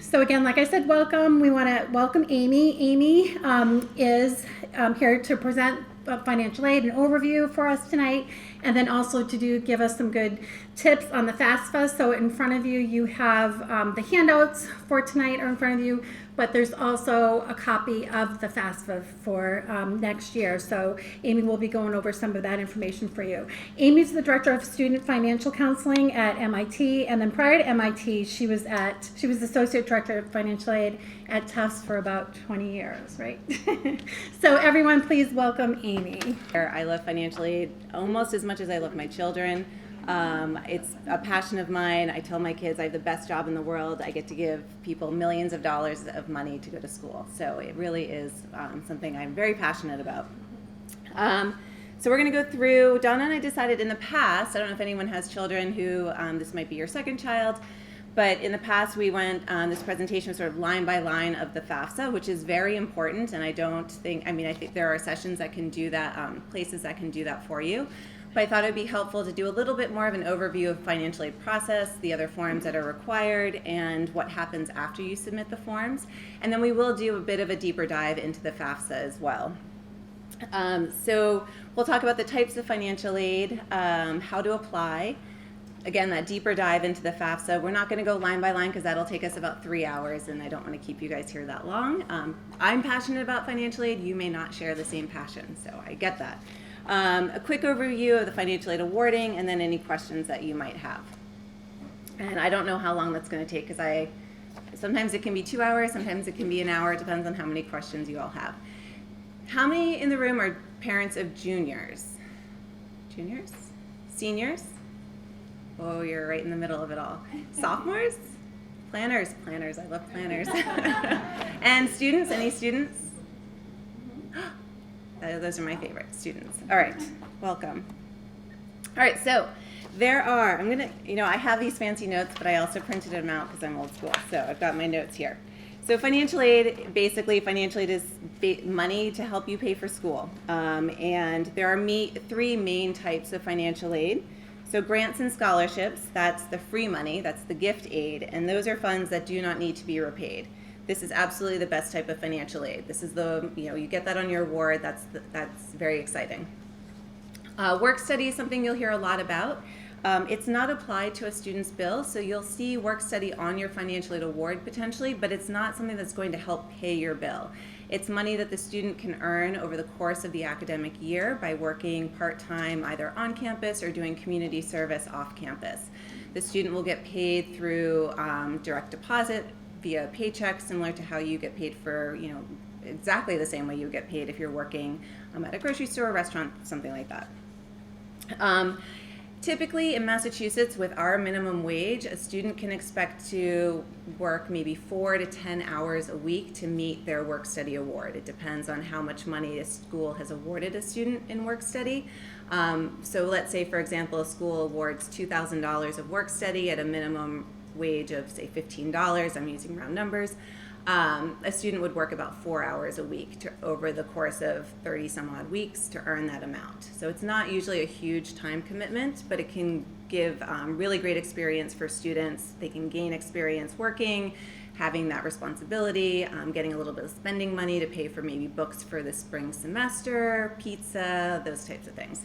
So again, like I said, welcome. We want to welcome Amy. Amy is here to present financial aid and overview for us tonight, and then also to give us some good tips on the Fafsa. So in front of you, you have the handouts for tonight are in front of you, but there's also a copy of the Fafsa for next year. So Amy will be going over some of that information for you. Amy's the Director of Student Financial Counseling at MIT, and then prior to MIT, she was Associate Director of Financial Aid at Tufts for about 20 years, right? So everyone, please welcome Amy. I love financial aid almost as much as I love my children. It's a passion of mine. I tell my kids I have the best job in the world. I get to give people millions of dollars of money to go to school. So it really is something I'm very passionate about. So we're going to go through, Donna and I decided in the past, I don't know if anyone has children who, this might be your second child, but in the past we went, this presentation was sort of line by line of the Fafsa, which is very important, and I think there are sessions that can do that, places that can do that for you. But I thought it would be helpful to do a little bit more of an overview of financial aid process, the other forms that are required, and what happens after you submit the forms. And then we will do a bit of a deeper dive into the Fafsa as well. So we'll talk about the types of financial aid, how to apply. Again, that deeper dive into the FAFSA. We're not going to go line by line because that'll take us about 3 hours, and I don't want to keep you guys here that long. I'm passionate about financial aid. You may not share the same passion, so I get that. A quick overview of the financial aid awarding, and then any questions that you might have. And I don't know how long that's going to take because sometimes it can be 2 hours, sometimes it can be an hour. It depends on how many questions you all have. How many in the room are parents of juniors? Juniors? Seniors? Oh, you're right in the middle of it all. Sophomores? Planners. I love planners. And students? Any students? Those are my favorite students. All right, welcome. All right, so I have these fancy notes, but I also printed them out because I'm old school. So I've got my notes here. So financial aid is money to help you pay for school. And there are three main types of financial aid. So grants and scholarships, that's the free money, that's the gift aid, and those are funds that do not need to be repaid. This is absolutely the best type of financial aid. This is you get that on your award, that's very exciting. Work study is something you'll hear a lot about. It's not applied to a student's bill, so you'll see work study on your financial aid award potentially, but it's not something that's going to help pay your bill. It's money that the student can earn over the course of the academic year by working part-time either on campus or doing community service off campus. The student will get paid through direct deposit via paycheck, similar to how you get paid for, exactly the same way you get paid if you're working at a grocery store, restaurant, something like that. Typically in Massachusetts, with our minimum wage, a student can expect to work maybe 4 to 10 hours a week to meet their work study award. It depends on how much money a school has awarded a student in work study. So let's say, for example, a school awards $2,000 of work study at a minimum wage of, say, $15. I'm using round numbers. A student would work about 4 hours a week over the course of 30 some odd weeks to earn that amount. So it's not usually a huge time commitment, but it can give really great experience for students. They can gain experience working, having that responsibility, getting a little bit of spending money to pay for maybe books for the spring semester, pizza, those types of things.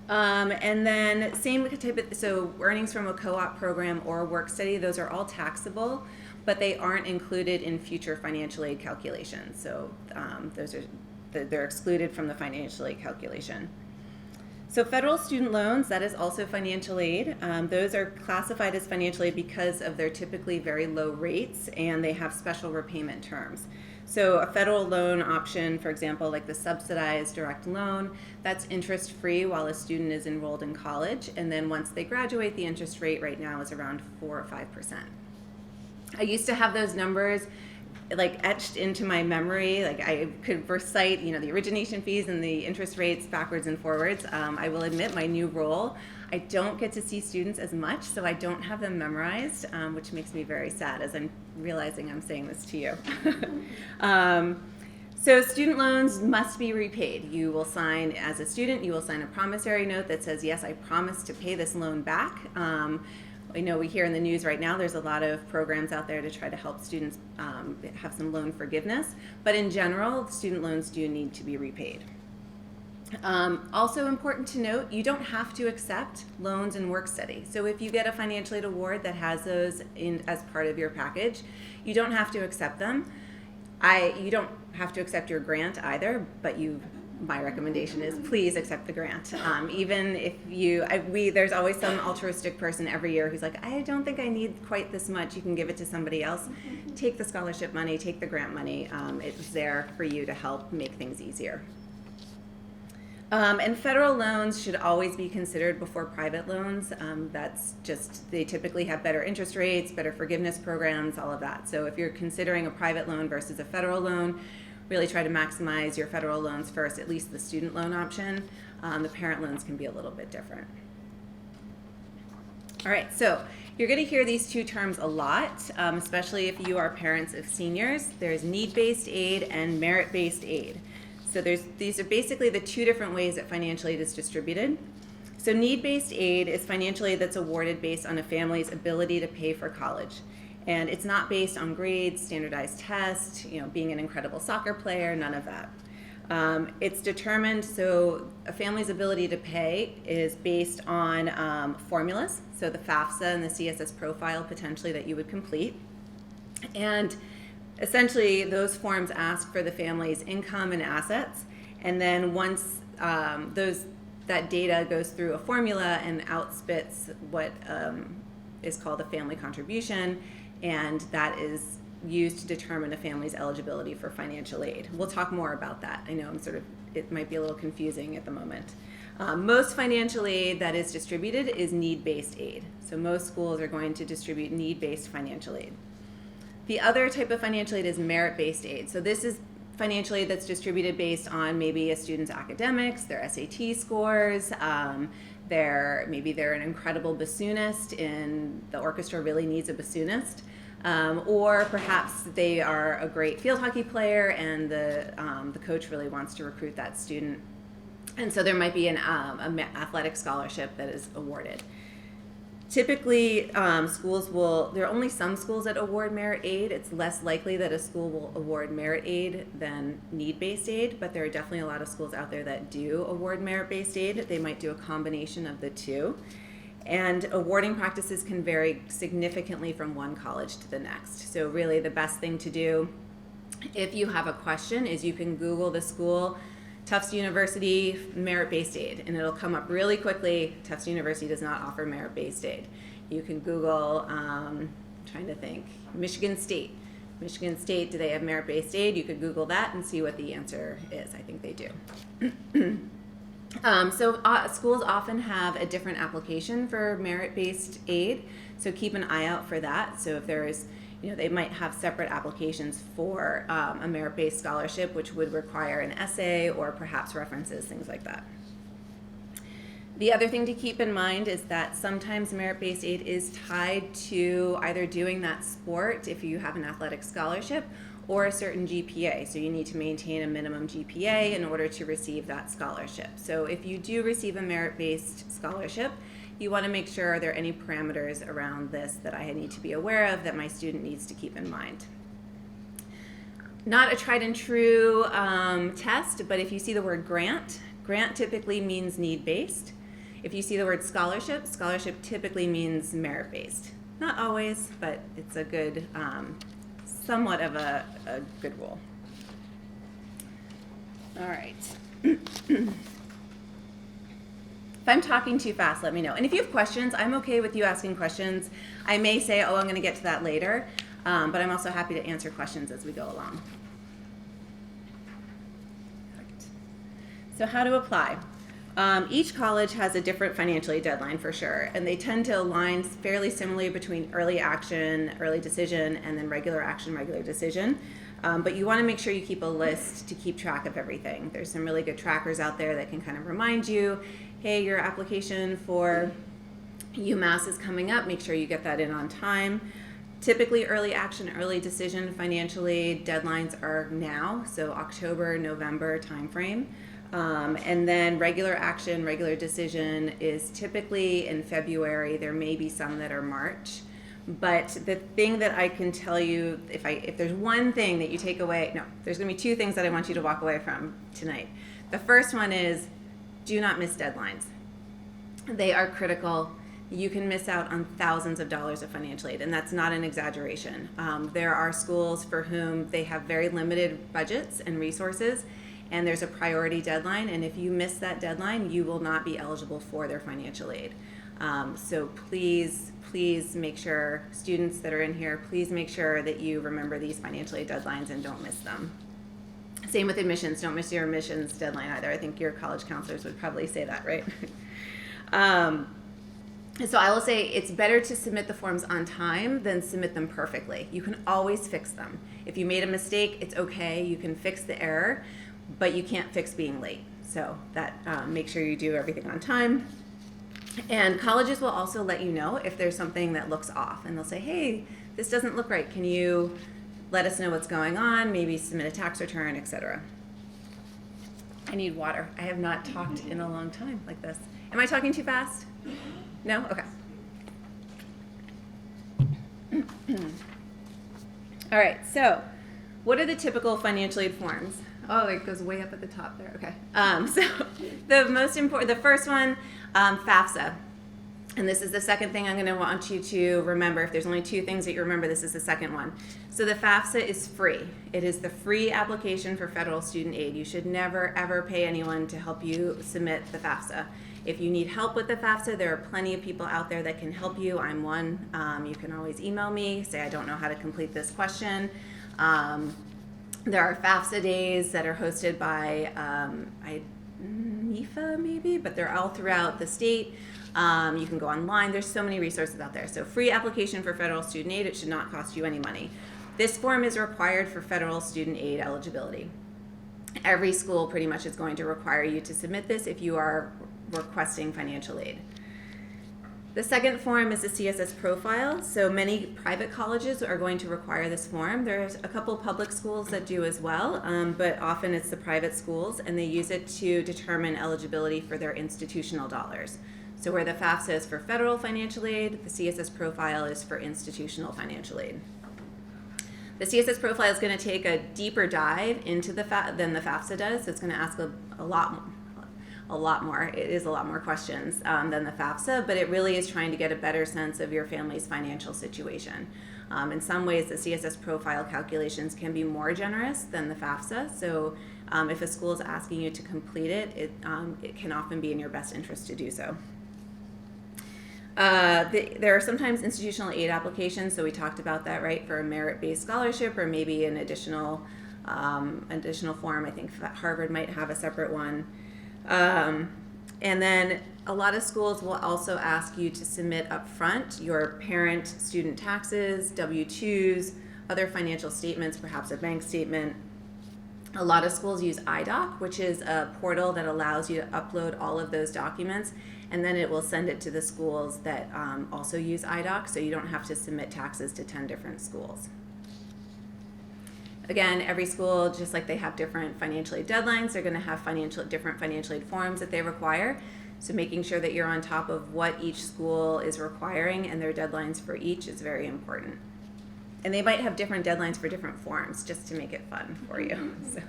And then same type of, so earnings from a co-op program or work study, those are all taxable, but they aren't included in future financial aid calculations. So they're excluded from the financial aid calculation. So federal student loans, that is also financial aid. Those are classified as financial aid because of their typically very low rates, and they have special repayment terms. So a federal loan option, for example, like the subsidized direct loan, that's interest-free while a student is enrolled in college, and then once they graduate, the interest rate right now is around 4 or 5%. I used to have those numbers like etched into my memory, like I could recite, the origination fees and the interest rates backwards and forwards. I will admit, my new role, I don't get to see students as much, so I don't have them memorized, which makes me very sad as I'm realizing I'm saying this to you. So student loans must be repaid. You will sign, as a student, you will sign a promissory note that says, yes, I promise to pay this loan back. I know we hear in the news right now there's a lot of programs out there to try to help students have some loan forgiveness, but in general, student loans do need to be repaid. Also important to note, you don't have to accept loans and work study. So if you get a financial aid award that has those as part of your package, you don't have to accept them. You don't have to accept your grant either, but my recommendation is please accept the grant. Even if there's always some altruistic person every year who's like, I don't think I need quite this much. You can give it to somebody else. Take the scholarship money, take the grant money. It's there for you to help make things easier. And federal loans should always be considered before private loans. They typically have better interest rates, better forgiveness programs, all of that. So if you're considering a private loan versus a federal loan, really try to maximize your federal loans first, at least the student loan option. The parent loans can be a little bit different. All right, so you're going to hear these two terms a lot, especially if you are parents of seniors. There's need-based aid and merit-based aid. So these are basically the two different ways that financial aid is distributed. So need-based aid is financial aid that's awarded based on a family's ability to pay for college. And it's not based on grades, standardized tests, being an incredible soccer player, none of that. It's determined, so a family's ability to pay is based on formulas, so the Fafsa and the CSS profile potentially that you would complete. And essentially, those forms ask for the family's income and assets, and then once that data goes through a formula and outspits what is called a family contribution, and that is used to determine a family's eligibility for financial aid. We'll talk more about that. I know it might be a little confusing at the moment. Most financial aid that is distributed is need-based aid. So most schools are going to distribute need-based financial aid. The other type of financial aid is merit-based aid. So this is financial aid that's distributed based on maybe a student's academics, their SAT scores, maybe they're an incredible bassoonist and the orchestra really needs a bassoonist, or perhaps they are a great field hockey player and the coach really wants to recruit that student. And so there might be an athletic scholarship that is awarded. Typically, there are only some schools that award merit aid. It's less likely that a school will award merit aid than need-based aid, but there are definitely a lot of schools out there that do award merit-based aid. They might do a combination of the two. And awarding practices can vary significantly from one college to the next. So really the best thing to do if you have a question is you can Google the school, Tufts University merit-based aid, and it'll come up really quickly. Tufts University does not offer merit-based aid. You can Google, trying to think, Michigan State. Michigan State, do they have merit-based aid? You could Google that and see what the answer is. I think they do. Schools often have a different application for merit-based aid, so keep an eye out for that. So if there is they might have separate applications for a merit-based scholarship, which would require an essay or perhaps references, things like that. The other thing to keep in mind is that sometimes merit-based aid is tied to either doing that sport, if you have an athletic scholarship, or a certain GPA. So you need to maintain a minimum GPA in order to receive that scholarship. So if you do receive a merit-based scholarship, you want to make sure are there any parameters around this that I need to be aware of that my student needs to keep in mind. Not a tried and true test, but if you see the word grant typically means need-based. If you see the word scholarship typically means merit-based. Not always, but it's a good, somewhat of a good rule. All right. If I'm talking too fast, let me know. And if you have questions, I'm okay with you asking questions. I may say, I'm going to get to that later, but I'm also happy to answer questions as we go along. So how to apply. Each college has a different financial aid deadline for sure, and they tend to align fairly similarly between early action, early decision, and then regular action, regular decision. But you want to make sure you keep a list to keep track of everything. There's some really good trackers out there that can kind of remind you, hey, your application for UMass is coming up. Make sure you get that in on time. Typically, early action, early decision financial aid deadlines are now, so October, November timeframe. And then regular action, regular decision is typically in February. There may be some that are March. But the thing that I can tell you, if there's one thing that you take away, no, there's going to be two things that I want you to walk away from tonight. The first one is do not miss deadlines. They are critical. You can miss out on thousands of dollars of financial aid, and that's not an exaggeration. There are schools for whom they have very limited budgets and resources, and there's a priority deadline, and if you miss that deadline, you will not be eligible for their financial aid. So please make sure, students that are in here, please make sure that you remember these financial aid deadlines and don't miss them. Same with admissions. Don't miss your admissions deadline either. I think your college counselors would probably say that, right? So I will say it's better to submit the forms on time than submit them perfectly. You can always fix them. If you made a mistake, it's okay. You can fix the error, but you can't fix being late. So that make sure you do everything on time. And colleges will also let you know if there's something that looks off, and they'll say, hey, this doesn't look right. Can you let us know what's going on? Maybe submit a tax return, etc. I need water. I have not talked in a long time like this. Am I talking too fast? No? Okay. All right, so what are the typical financial aid forms? Oh, it goes way up at the top there. Okay. So the first one, Fafsa. And this is the second thing I'm going to want you to remember. If there's only two things that you remember, this is the second one. So the Fafsa is free. It is the free application for federal student aid. You should never, ever pay anyone to help you submit the Fafsa. If you need help with the Fafsa, there are plenty of people out there that can help you. I'm one. You can always email me, say I don't know how to complete this question. There are Fafsa days that are hosted by NIFA maybe, but they're all throughout the state. You can go online. There's so many resources out there. So free application for federal student aid. It should not cost you any money. This form is required for federal student aid eligibility. Every school pretty much is going to require you to submit this if you are requesting financial aid. The second form is the CSS profile. So many private colleges are going to require this form. There's a couple public schools that do as well, but often it's the private schools, and they use it to determine eligibility for their institutional dollars. So where the FAFSA is for federal financial aid, the CSS profile is for institutional financial aid. The CSS profile is going to take a deeper dive into than the FAFSA does. So it's going to ask a lot more. It is a lot more questions than the FAFSA, but it really is trying to get a better sense of your family's financial situation. In some ways, the CSS profile calculations can be more generous than the FAFSA. So if a school is asking you to complete it, it can often be in your best interest to do so. There are sometimes institutional aid applications, so we talked about that, right, for a merit-based scholarship or maybe an additional form. I think Harvard might have a separate one. And then a lot of schools will also ask you to submit up front your parent student taxes, W-2s, other financial statements, perhaps a bank statement. A lot of schools use iDoc, which is a portal that allows you to upload all of those documents, and then it will send it to the schools that also use iDoc, so you don't have to submit taxes to 10 different schools. Again, every school, just like they have different financial aid deadlines, they're going to have different financial aid forms that they require. So making sure that you're on top of what each school is requiring and their deadlines for each is very important. And they might have different deadlines for different forms, just to make it fun for you. So.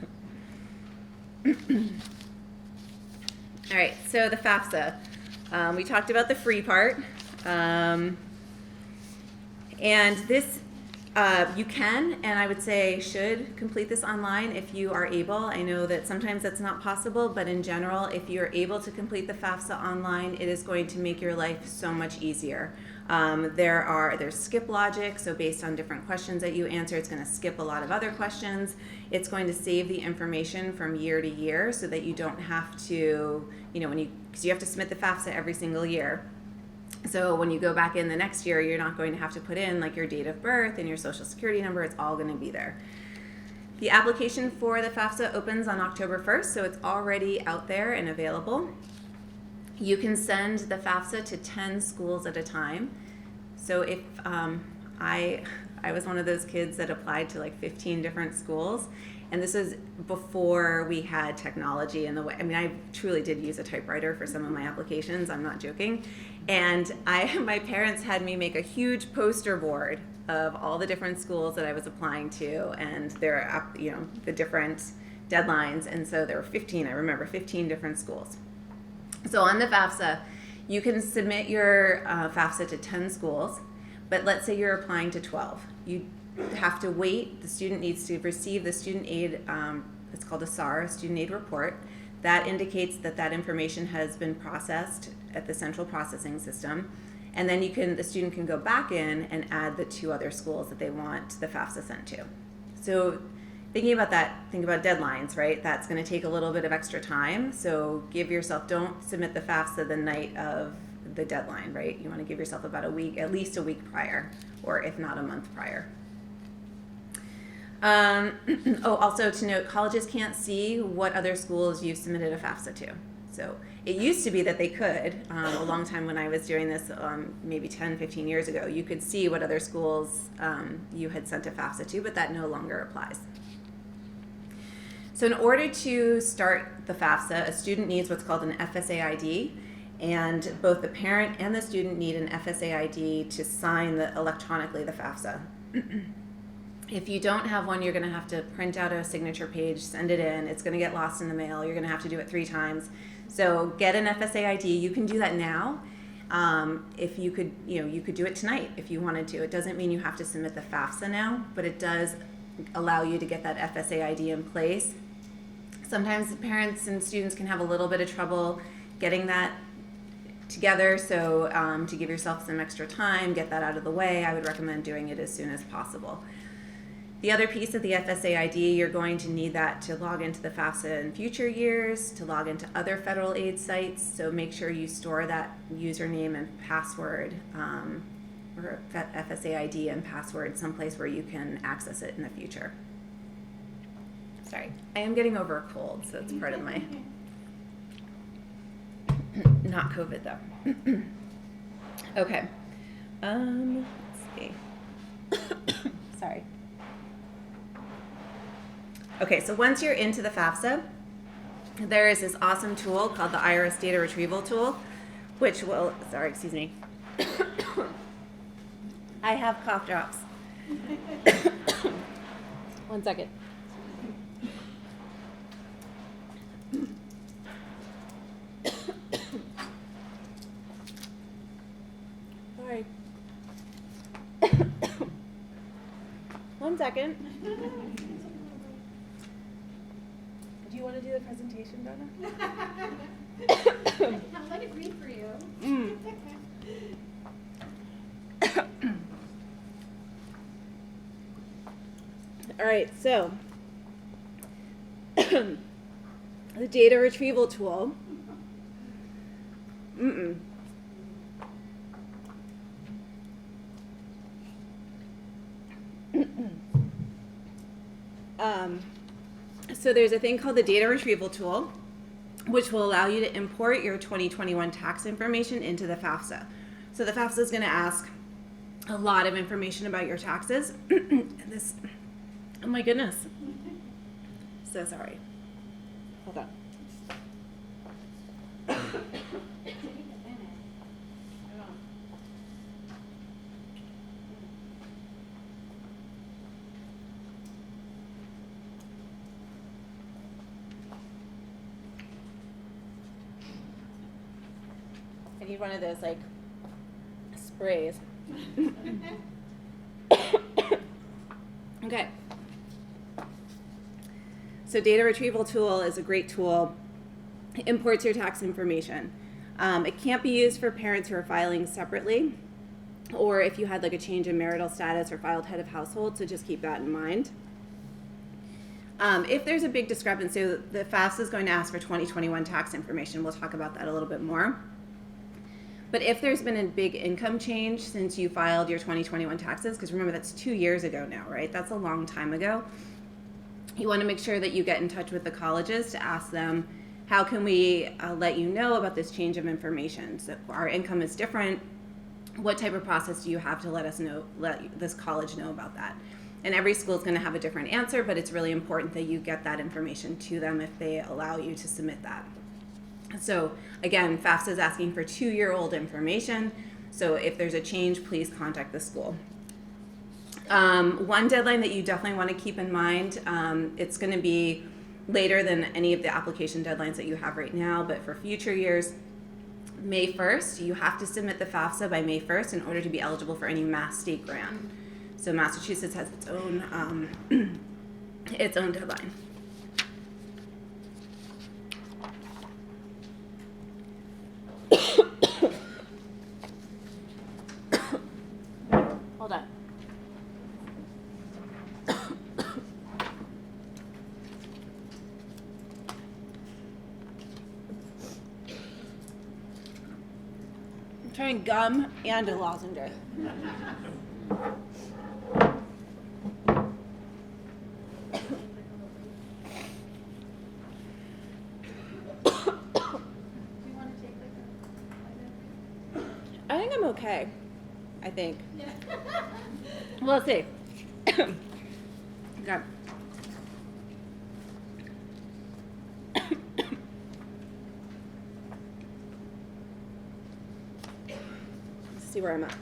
All right, so the FAFSA. We talked about the free part. And this, you can, and I would say should, complete this online if you are able. I know that sometimes that's not possible, but in general, if you're able to complete the FAFSA online, it is going to make your life so much easier. There's skip logic, so based on different questions that you answer, it's going to skip a lot of other questions. It's going to save the information from year to year so that you don't have to, because you have to submit the FAFSA every single year. So when you go back in the next year, you're not going to have to put in like your date of birth and your social security number. It's all going to be there. The application for the FAFSA opens on October 1st, so it's already out there and available. You can send the FAFSA to 10 schools at a time. So if I was one of those kids that applied to like 15 different schools. And this was before we had technology in the way. I mean, I truly did use a typewriter for some of my applications. I'm not joking. And my parents had me make a huge poster board of all the different schools that I was applying to and their, the different deadlines. And so there were 15, I remember 15 different schools. So on the FAFSA, you can submit your FAFSA to 10 schools, but let's say you're applying to 12. You have to wait. The student needs to receive the student aid, it's called a SAR, student aid report. That indicates that that information has been processed at the central processing system. And then the student can go back in and add the 2 other schools that they want the FAFSA sent to. So thinking about that, think about deadlines, right? That's going to take a little bit of extra time. So don't submit the FAFSA the night of the deadline, right? You want to give yourself about a week, at least a week prior, or if not a month prior. Also to note, colleges can't see what other schools you've submitted a FAFSA to. So it used to be that they could, a long time when I was doing this, maybe 10, 15 years ago, you could see what other schools you had sent a FAFSA to, but that no longer applies. So in order to start the FAFSA, a student needs what's called an FSA ID, and both the parent and the student need an FSA ID to sign electronically the FAFSA. If you don't have one, you're going to have to print out a signature page, send it in. It's going to get lost in the mail. You're going to have to do it 3 times. So get an FSA ID. You can do that now. If you could, you could do it tonight if you wanted to. It doesn't mean you have to submit the FAFSA now, but it does allow you to get that FSA ID in place. Sometimes parents and students can have a little bit of trouble getting that together. So to give yourself some extra time, get that out of the way, I would recommend doing it as soon as possible. The other piece of the FSA ID, you're going to need that to log into the FAFSA in future years, to log into other federal aid sites. So make sure you store that username and password, or that FSA ID and password someplace where you can access it in the future. Sorry, I am getting over a cold, so it's part of my, not COVID though. Okay, let's see. Sorry. Okay, so once you're into the FAFSA, there is this awesome tool called the IRS Data Retrieval Tool, which will, excuse me. I have cough drops. 1 second. Sorry. 1 second. Do you want to do the presentation, Donna? I'll let it read for you. All right, so the data retrieval tool. So there's a thing called the data retrieval tool, which will allow you to import your 2021 tax information into the FAFSA. So the FAFSA is going to ask a lot of information about your taxes. Oh my goodness. So sorry. Hold on. I need one of those like sprays. Okay. So data retrieval tool is a great tool. It imports your tax information. It can't be used for parents who are filing separately, or if you had like a change in marital status or filed head of household, so just keep that in mind. If there's a big discrepancy, the FAFSA is going to ask for 2021 tax information. We'll talk about that a little bit more. But if there's been a big income change since you filed your 2021 taxes, because remember that's 2 years ago now, right? That's a long time ago. You want to make sure that you get in touch with the colleges to ask them, how can we let you know about this change of information? So our income is different. what type of process do you have to let this college know about that? And every school is going to have a different answer, but it's really important that you get that information to them if they allow you to submit that. So again, FAFSA is asking for 2-year-old information. So if there's a change, please contact the school. One deadline that you definitely want to keep in mind, it's going to be later than any of the application deadlines that you have right now, but for future years, May 1st, you have to submit the FAFSA by May 1st in order to be eligible for any Mass state grant. So Massachusetts has its own deadline. Hold on. I'm trying gum and a lozenge. I think I'm okay. I think. Yeah. Well, let's see. Okay. Let's see where I'm at.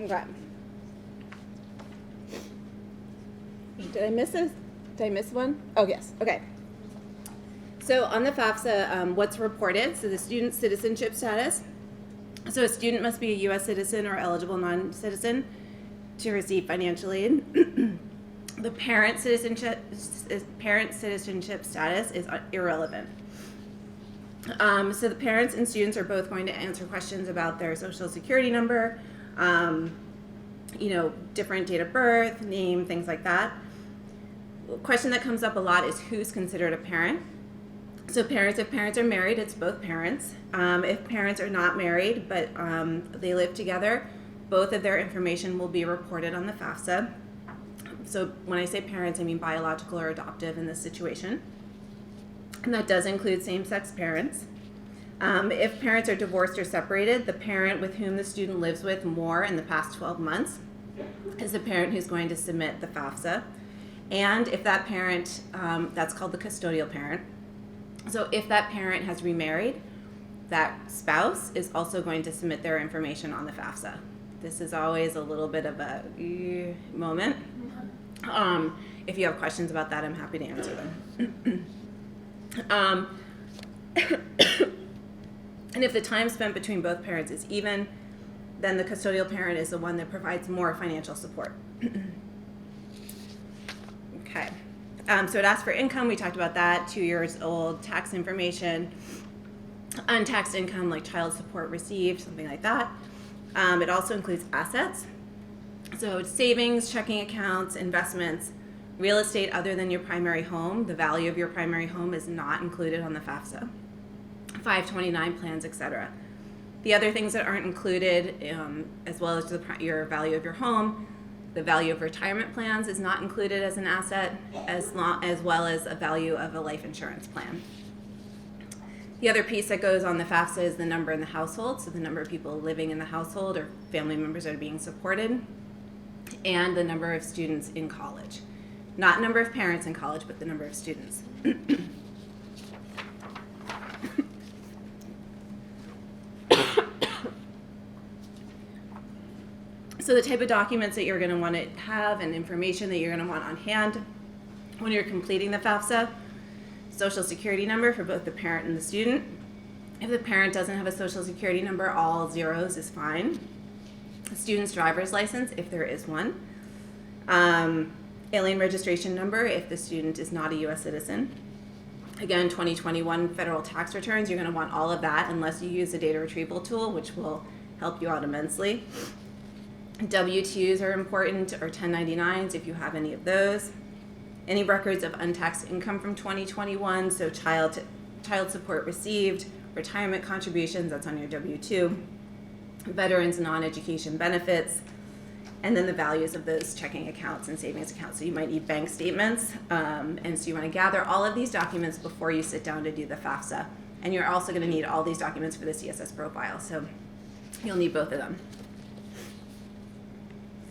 Okay. Did I miss this? Did I miss one? Oh, yes. Okay. So on the FAFSA, what's reported? So the student citizenship status. So a student must be a U.S. citizen or eligible non-citizen to receive financial aid. The parent citizenship status is irrelevant. So the parents and students are both going to answer questions about their social security number, different date of birth, name, things like that. A question that comes up a lot is who's considered a parent. So if parents are married, it's both parents. If parents are not married, but they live together, both of their information will be reported on the FAFSA. So when I say parents, I mean biological or adoptive in this situation. And that does include same-sex parents. If parents are divorced or separated, the parent with whom the student lives with more in the past 12 months is the parent who's going to submit the FAFSA. And if that parent, that's called the custodial parent. So if that parent has remarried, that spouse is also going to submit their information on the FAFSA. This is always a little bit of a moment. If you have questions about that, I'm happy to answer them. And if the time spent between both parents is even, then the custodial parent is the one that provides more financial support. Okay. So it asks for income. We talked about that. 2 years old, tax information, untaxed income like child support received, something like that. It also includes assets. So savings, checking accounts, investments, real estate other than your primary home. The value of your primary home is not included on the FAFSA. 529 plans, etc. The other things that aren't included, as well as your value of your home, the value of retirement plans is not included as an asset, as well as a value of a life insurance plan. The other piece that goes on the FAFSA is the number in the household, so the number of people living in the household or family members that are being supported, and the number of students in college. Not number of parents in college, but the number of students. So the type of documents that you're going to want to have and information that you're going to want on hand when you're completing the FAFSA: social security number for both the parent and the student. If the parent doesn't have a social security number, all zeros is fine. A student's driver's license, if there is one. Alien registration number if the student is not a U.S. citizen. Again, 2021 federal tax returns, you're going to want all of that unless you use the data retrieval tool, which will help you out immensely. W-2s are important, or 1099s if you have any of those. Any records of untaxed income from 2021, so child support received, retirement contributions, that's on your W-2, veterans non-education benefits, and then the values of those checking accounts and savings accounts. So you might need bank statements, and so you want to gather all of these documents before you sit down to do the FAFSA. And you're also going to need all these documents for the CSS profile, so you'll need both of them.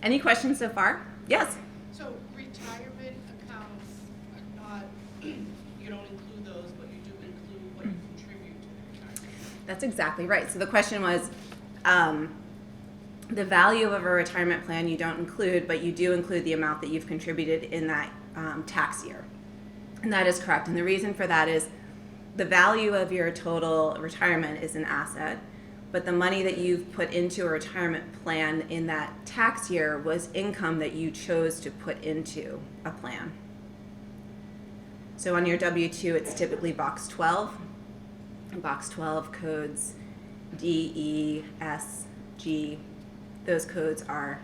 Any questions so far? Yes? So retirement accounts are not, you don't include those, but you do include what you contribute to the retirement. That's exactly right. So the question was, the value of a retirement plan you don't include, but you do include the amount that you've contributed in that tax year. And that is correct. And the reason for that is the value of your total retirement is an asset, but the money that you've put into a retirement plan in that tax year was income that you chose to put into a plan. So on your W-2, it's typically box 12. And box 12 codes D, E, S, G. Those codes are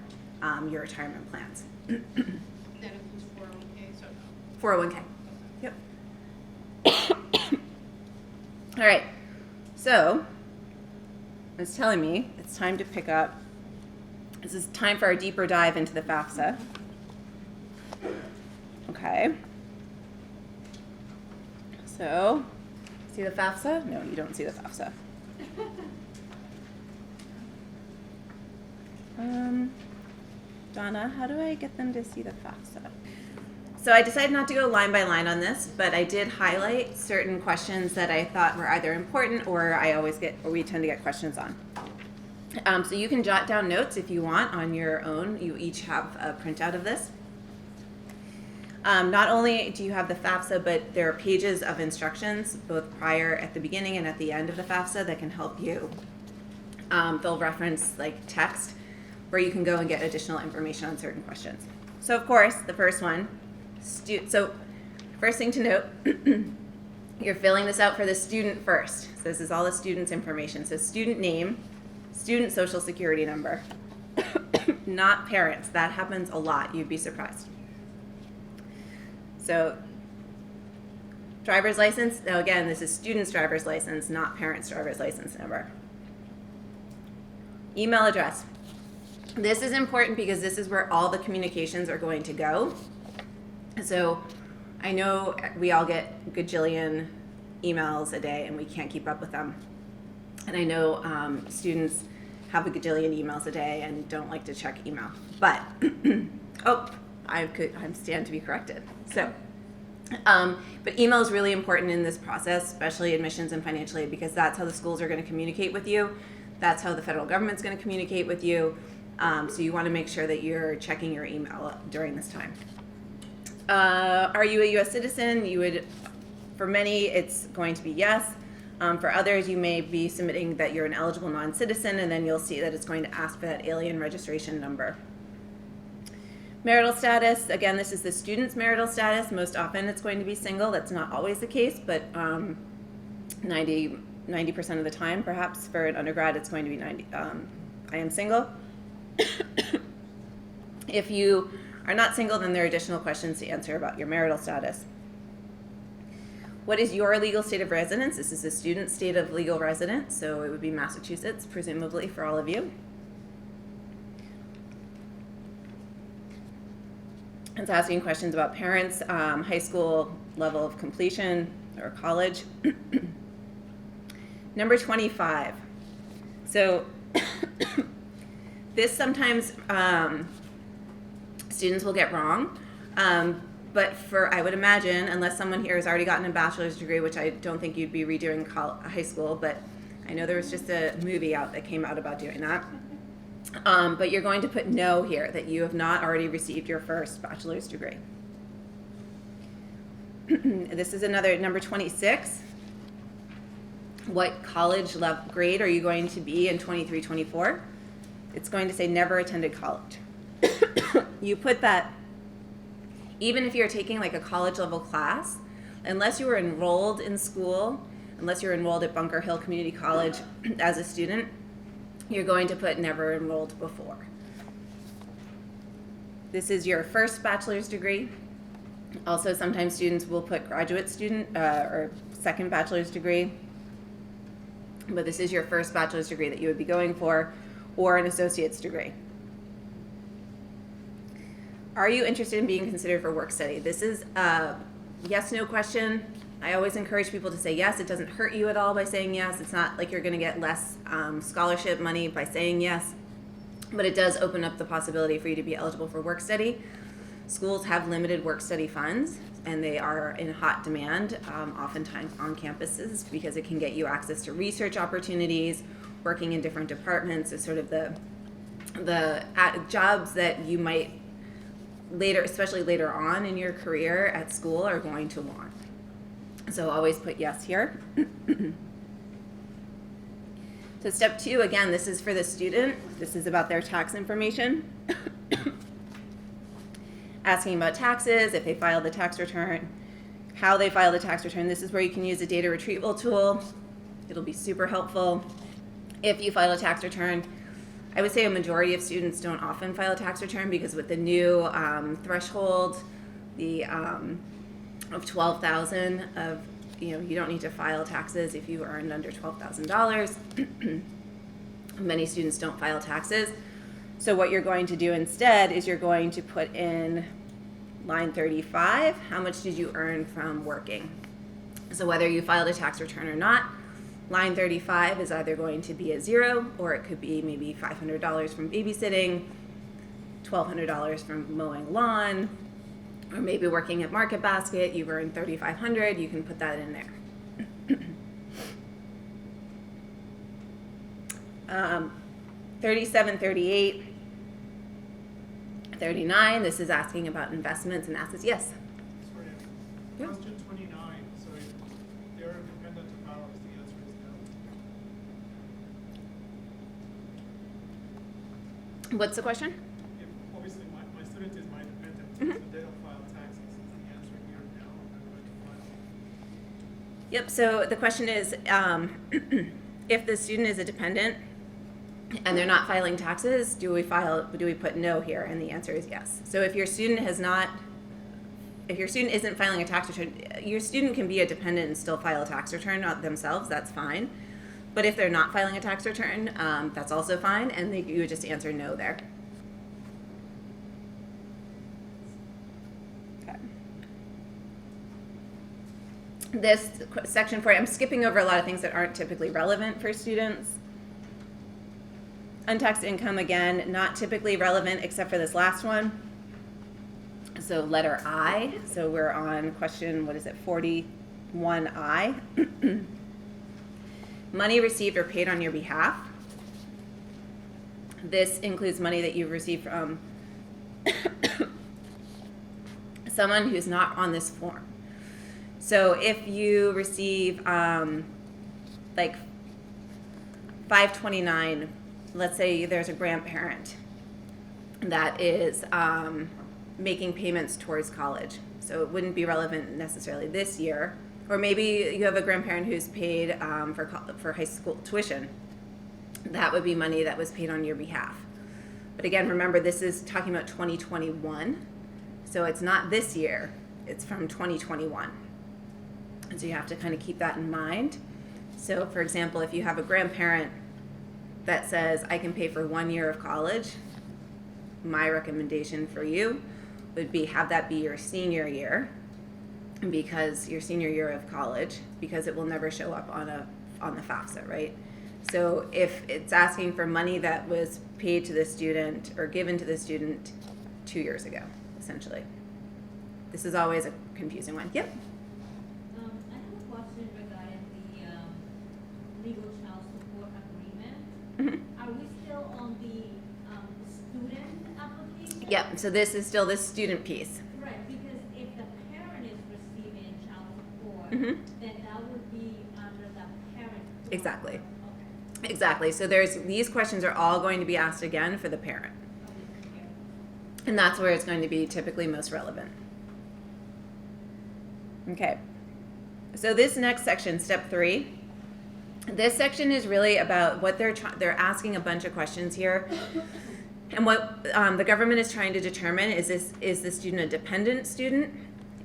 your retirement plans. That includes 401k, so no. 401k. Yep. All right. So it's telling me it's time to pick up. This is time for our deeper dive into the FAFSA. Okay. So, see the FAFSA? No, you don't see the FAFSA. Donna, how do I get them to see the FAFSA? So I decided not to go line by line on this, but I did highlight certain questions that I thought were either important or we tend to get questions on. So you can jot down notes if you want on your own. You each have a printout of this. Not only do you have the FAFSA, but there are pages of instructions, both prior at the beginning and at the end of the FAFSA, that can help you. They'll reference like text where you can go and get additional information on certain questions. So of course, the first one, so first thing to note, you're filling this out for the student first. So this is all the student's information. So student name, student social security number, not parents. That happens a lot, you'd be surprised. So driver's license, now again, this is student's driver's license, not parent's driver's license number. Email address. This is important because this is where all the communications are going to go. So I know we all get gajillion emails a day and we can't keep up with them. And I know students have a gajillion emails a day and don't like to check email. But, I'm stand to be corrected. So, but email is really important in this process, especially admissions and financial aid, because that's how the schools are going to communicate with you. That's how the federal government's going to communicate with you. So you want to make sure that you're checking your email during this time. Are you a U.S. citizen? For many, it's going to be yes. For others, you may be submitting that you're an eligible non-citizen, and then you'll see that it's going to ask for that alien registration number. Marital status, again, this is the student's marital status. Most often it's going to be single. That's not always the case, but 90% of the time, perhaps for an undergrad, it's going to be 90. I am single. If you are not single, then there are additional questions to answer about your marital status. What is your legal state of residence? This is a student's state of legal residence, so it would be Massachusetts, presumably, for all of you. It's asking questions about parents, high school level of completion, or college. Number 25. So this sometimes students will get wrong, but I would imagine, unless someone here has already gotten a bachelor's degree, which I don't think you'd be redoing high school, but I know there was just a movie out that came out about doing that. But you're going to put no here, that you have not already received your first bachelor's degree. This is another, number 26. What college level grade are you going to be in 23-24? It's going to say never attended college. You put that, even if you're taking like a college level class, unless you were enrolled in school, unless you're enrolled at Bunker Hill Community College as a student, you're going to put never enrolled before. This is your first bachelor's degree. Also, sometimes students will put graduate student or second bachelor's degree, but this is your first bachelor's degree that you would be going for, or an associate's degree. Are you interested in being considered for work study? This is a yes/no question. I always encourage people to say yes. It doesn't hurt you at all by saying yes. It's not like you're going to get less scholarship money by saying yes, but it does open up the possibility for you to be eligible for work study. Schools have limited work study funds, and they are in hot demand, oftentimes on campuses, because it can get you access to research opportunities, working in different departments, is sort of the jobs that you might later, especially later on in your career at school, are going to want. So always put yes here. So step 2, again, this is for the student. This is about their tax information. Asking about taxes, if they filed the tax return, how they filed the tax return. This is where you can use the data retrieval tool. It'll be super helpful. If you file a tax return, I would say a majority of students don't often file a tax return because with the new threshold, of $12,000 of, you don't need to file taxes if you earned under $12,000. Many students don't file taxes. So what you're going to do instead is you're going to put in line 35, how much did you earn from working? So whether you filed a tax return or not, line 35 is either going to be a 0, or it could be maybe $500 from babysitting, $1,200 from mowing lawn, or maybe working at Market Basket, you've earned $3,500, you can put that in there. 37, 38, 39, this is asking about investments and assets. Yes? Sorry, Yeah. question 29, so if they're dependent of ours, the answer is no. What's the question? If, obviously, my student is my dependent, Mhm. so they don't file taxes, is the answer here no, I'm going to file? Yep, so the question is, if the student is a dependent and they're not filing taxes, do we put no here? And the answer is yes. So if your student isn't filing a tax return, your student can be a dependent and still file a tax return themselves, that's fine. But if they're not filing a tax return, that's also fine, and you would just answer no there. Okay. This section 4, I'm skipping over a lot of things that aren't typically relevant for students. Untaxed income, again, not typically relevant except for this last one. So letter I, so we're on question, 41I. Money received or paid on your behalf. This includes money that you've received from someone who's not on this form. So if you receive like 529, let's say there's a grandparent that is making payments towards college. So it wouldn't be relevant necessarily this year. Or maybe you have a grandparent who's paid for high school tuition. That would be money that was paid on your behalf. But again, remember, this is talking about 2021. So it's not this year, it's from 2021. And so you have to kind of keep that in mind. So for example, if you have a grandparent that says, I can pay for 1 year of college, my recommendation for you would be have that be your senior year, because your senior year of college, because it will never show up on the Fafsa, right? So if it's asking for money that was paid to the student or given to the student 2 years ago, essentially. This is always a confusing one. Yep. I have a question regarding the legal child support agreement. Mm-hmm. Are we still on the student application? Yep. So this is still this student piece. Right, because if the parent is receiving child support, Mhm. then that would be under the parent. Exactly. Okay. Exactly. So these questions are all going to be asked again for the parent. Okay. And that's where it's going to be typically most relevant. Okay. So this next section, step 3, this section is really about what they're asking a bunch of questions here. And what the government is trying to determine is the student a dependent student,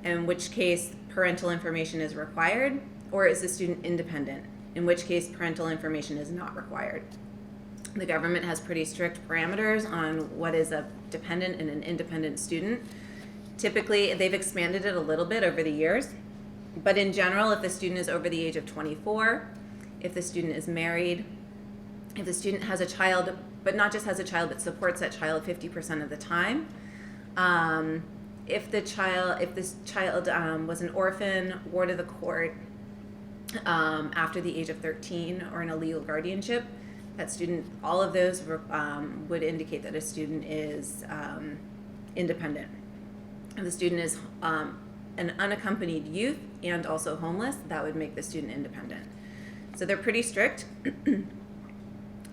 in which case parental information is required, or is the student independent, in which case parental information is not required. The government has pretty strict parameters on what is a dependent and an independent student. Typically, they've expanded it a little bit over the years, but in general, if the student is over the age of 24, if the student is married, if the student has a child, but not just has a child, but supports that child 50% of the time, if this child was an orphan, ward of the court, after the age of 13, or in a legal guardianship, that student, all of those would indicate that a student is independent. If the student is an unaccompanied youth and also homeless, that would make the student independent. So they're pretty strict.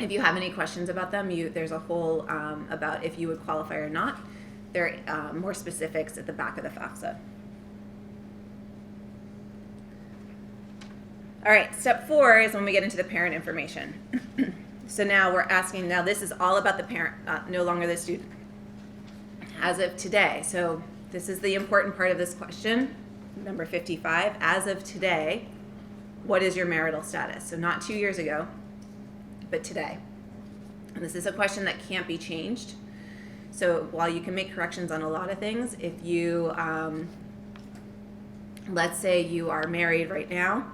If you have any questions about them, there's a whole about if you would qualify or not. There are more specifics at the back of the FAFSA. All right, step 4 is when we get into the parent information. So now we're asking, now this is all about the parent, no longer the student. As of today, so this is the important part of this question, number 55. As of today, what is your marital status? So not 2 years ago, but today. And this is a question that can't be changed. So while you can make corrections on a lot of things, if you, let's say you are married right now,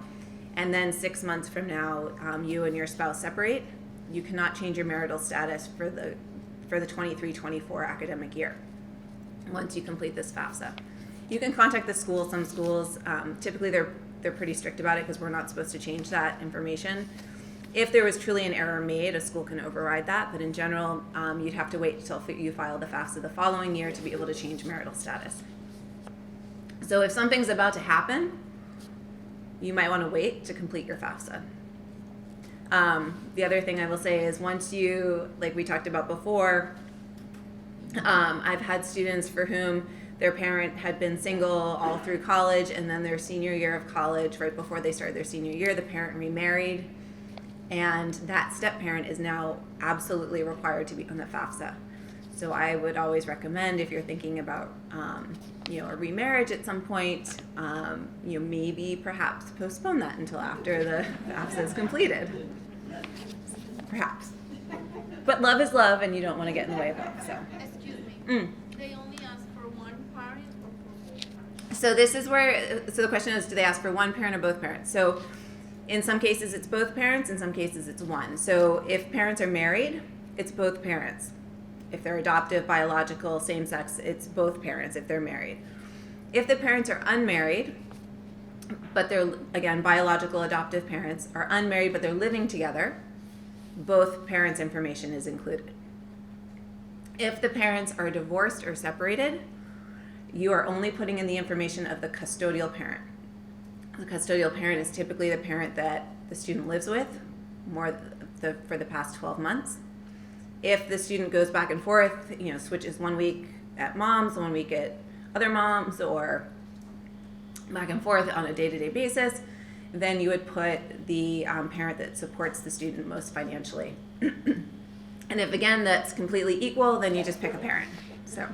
and then 6 months from now, you and your spouse separate, you cannot change your marital status for the 23-24 academic year once you complete this FAFSA. You can contact the school. Some schools, typically they're pretty strict about it because we're not supposed to change that information. If there was truly an error made, a school can override that, but in general, you'd have to wait until you file the FAFSA the following year to be able to change marital status. So if something's about to happen, you might want to wait to complete your FAFSA. The other thing I will say is once you, like we talked about before, I've had students for whom their parent had been single all through college, and then their senior year of college, right before they started their senior year, the parent remarried, and that step-parent is now absolutely required to be on the FAFSA. So I would always recommend, if you're thinking about a remarriage at some point, maybe perhaps postpone that until after the FAFSA is completed. Perhaps. But love is love, and you don't want to get in the way of love. So. Excuse me. They only ask for one parent or for both parents? So this is where, so the question is, do they ask for one parent or both parents? So in some cases it's both parents, in some cases it's one. So if parents are married, it's both parents. If they're adoptive, biological, same-sex, it's both parents if they're married. If the parents are unmarried, but they're, again, biological adoptive parents are unmarried, but they're living together, both parents' information is included. If the parents are divorced or separated, you are only putting in the information of the custodial parent. The custodial parent is typically the parent that the student lives with for the past 12 months. If the student goes back and forth, switches 1 week at mom's, 1 week at other moms, or back and forth on a day-to-day basis, then you would put the parent that supports the student most financially. And if, again, that's completely equal, then you just pick a parent. So,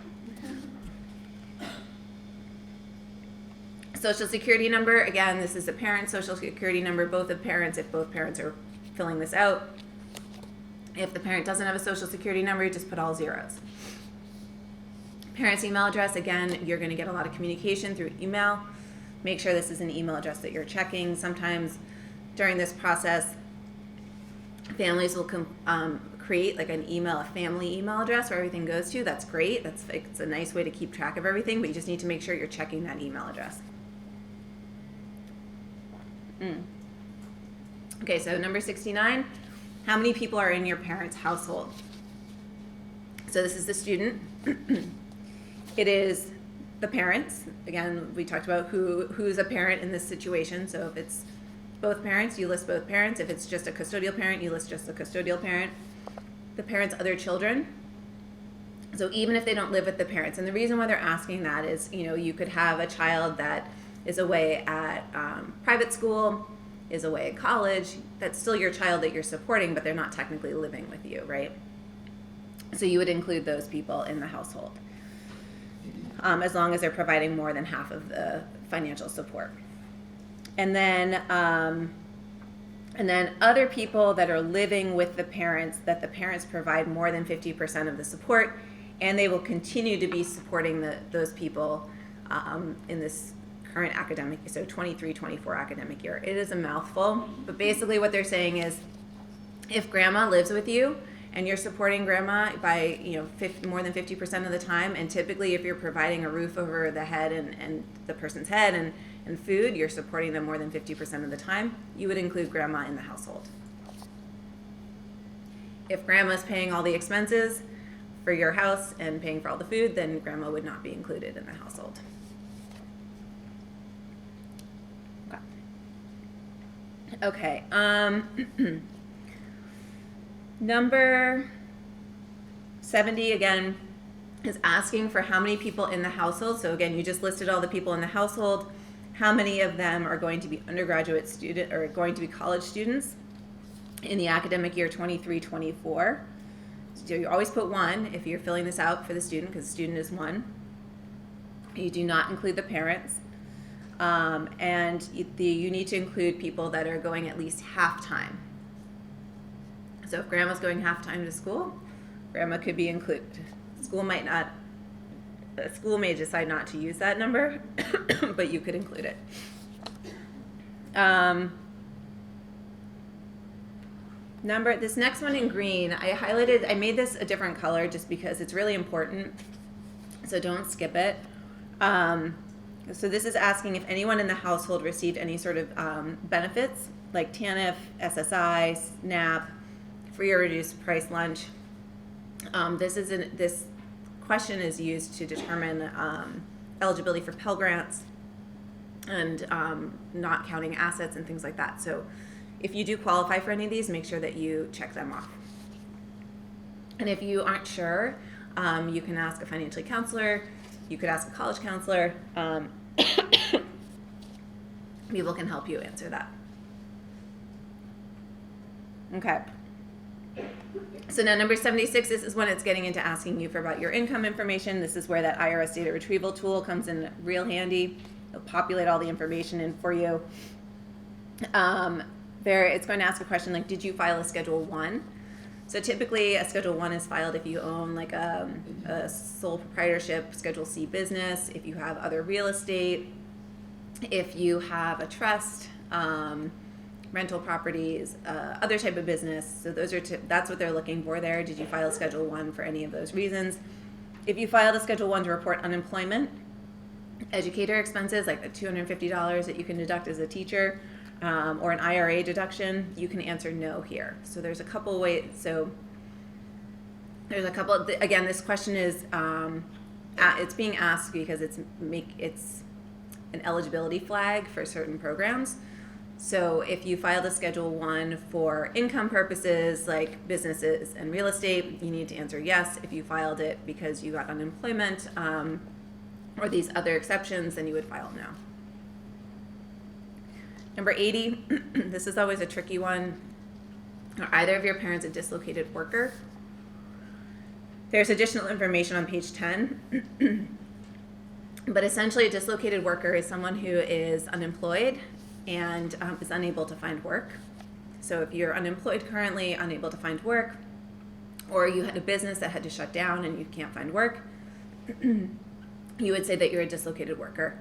Social Security number, again, this is the parent Social Security number, both of parents, if both parents are filling this out. If the parent doesn't have a Social Security number, you just put all zeros. Parent's email address, again, you're going to get a lot of communication through email. Make sure this is an email address that you're checking. Sometimes during this process, families will create like a family email address where everything goes to. That's great. It's a nice way to keep track of everything, but you just need to make sure you're checking that email address. Okay, so number 69, how many people are in your parents' household? So this is the student. It is the parents. Again, we talked about who's a parent in this situation. So if it's both parents, you list both parents. If it's just a custodial parent, you list just the custodial parent. The parents' other children. So even if they don't live with the parents, and the reason why they're asking that is, you could have a child that is away at private school, is away at college. That's still your child that you're supporting, but they're not technically living with you, right? So you would include those people in the household, as long as they're providing more than half of the financial support. And then And then other people that are living with the parents, that the parents provide more than 50% of the support, and they will continue to be supporting those people in this current academic, so 23-24 academic year. It is a mouthful, but basically what they're saying is, if grandma lives with you and you're supporting grandma by more than 50% of the time, and typically if you're providing a roof over the head and the person's head and food, you're supporting them more than 50% of the time, you would include grandma in the household. If grandma's paying all the expenses for your house and paying for all the food, then grandma would not be included in the household. Okay. Number 70 again is asking for how many people in the household. So again, you just listed all the people in the household. How many of them are going to be undergraduate student or going to be college students in the academic year 23-24? So you always put 1 if you're filling this out for the student, because the student is 1. You do not include the parents. And you need to include people that are going at least half-time. So if grandma's going half-time to school, grandma could be included. School may decide not to use that number, but you could include it. This next one in green, I made this a different color just because it's really important, so don't skip it. So this is asking if anyone in the household received any sort of benefits, like TANF, SSI, SNAP, free or reduced price lunch. This question is used to determine eligibility for Pell Grants and not counting assets and things like that. So if you do qualify for any of these, make sure that you check them off. And if you aren't sure, you can ask a financial aid counselor. You could ask a college counselor. People can help you answer that. Okay. So now number 76, this is when it's getting into asking you about your income information. This is where that IRS data retrieval tool comes in real handy. It'll populate all the information in for you. It's going to ask a question like, did you file a Schedule 1? So typically a Schedule 1 is filed if you own like a sole proprietorship, Schedule C business, if you have other real estate, if you have a trust, rental properties, other type of business. So that's what they're looking for there. Did you file a Schedule 1 for any of those reasons? If you filed a Schedule 1 to report unemployment, educator expenses, like the $250 that you can deduct as a teacher, or an IRA deduction, you can answer no here. So there's a couple ways. So there's a couple. Again, this question is it's being asked because it's an eligibility flag for certain programs. So if you filed a Schedule 1 for income purposes like businesses and real estate, you need to answer yes. If you filed it because you got unemployment or these other exceptions, then you would file no. Number 80, this is always a tricky one. Are either of your parents a dislocated worker? There's additional information on page 10. But essentially a dislocated worker is someone who is unemployed and is unable to find work. So if you're unemployed currently, unable to find work, or you had a business that had to shut down and you can't find work, you would say that you're a dislocated worker.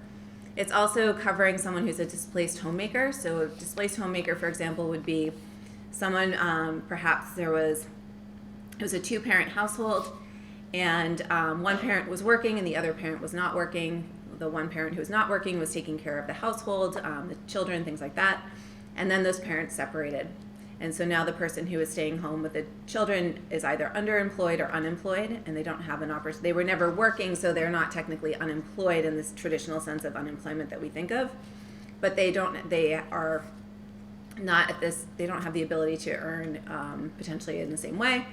It's also covering someone who's a displaced homemaker. So a displaced homemaker, for example, would be someone, perhaps it was a 2-parent household, and one parent was working and the other parent was not working. The one parent who was not working was taking care of the household, the children, things like that. And then those parents separated. And so now the person who is staying home with the children is either underemployed or unemployed, and they don't have an opportunity. They were never working, so they're not technically unemployed in this traditional sense of unemployment that we think of. But they are not at this, they don't have the ability to earn potentially in the same way.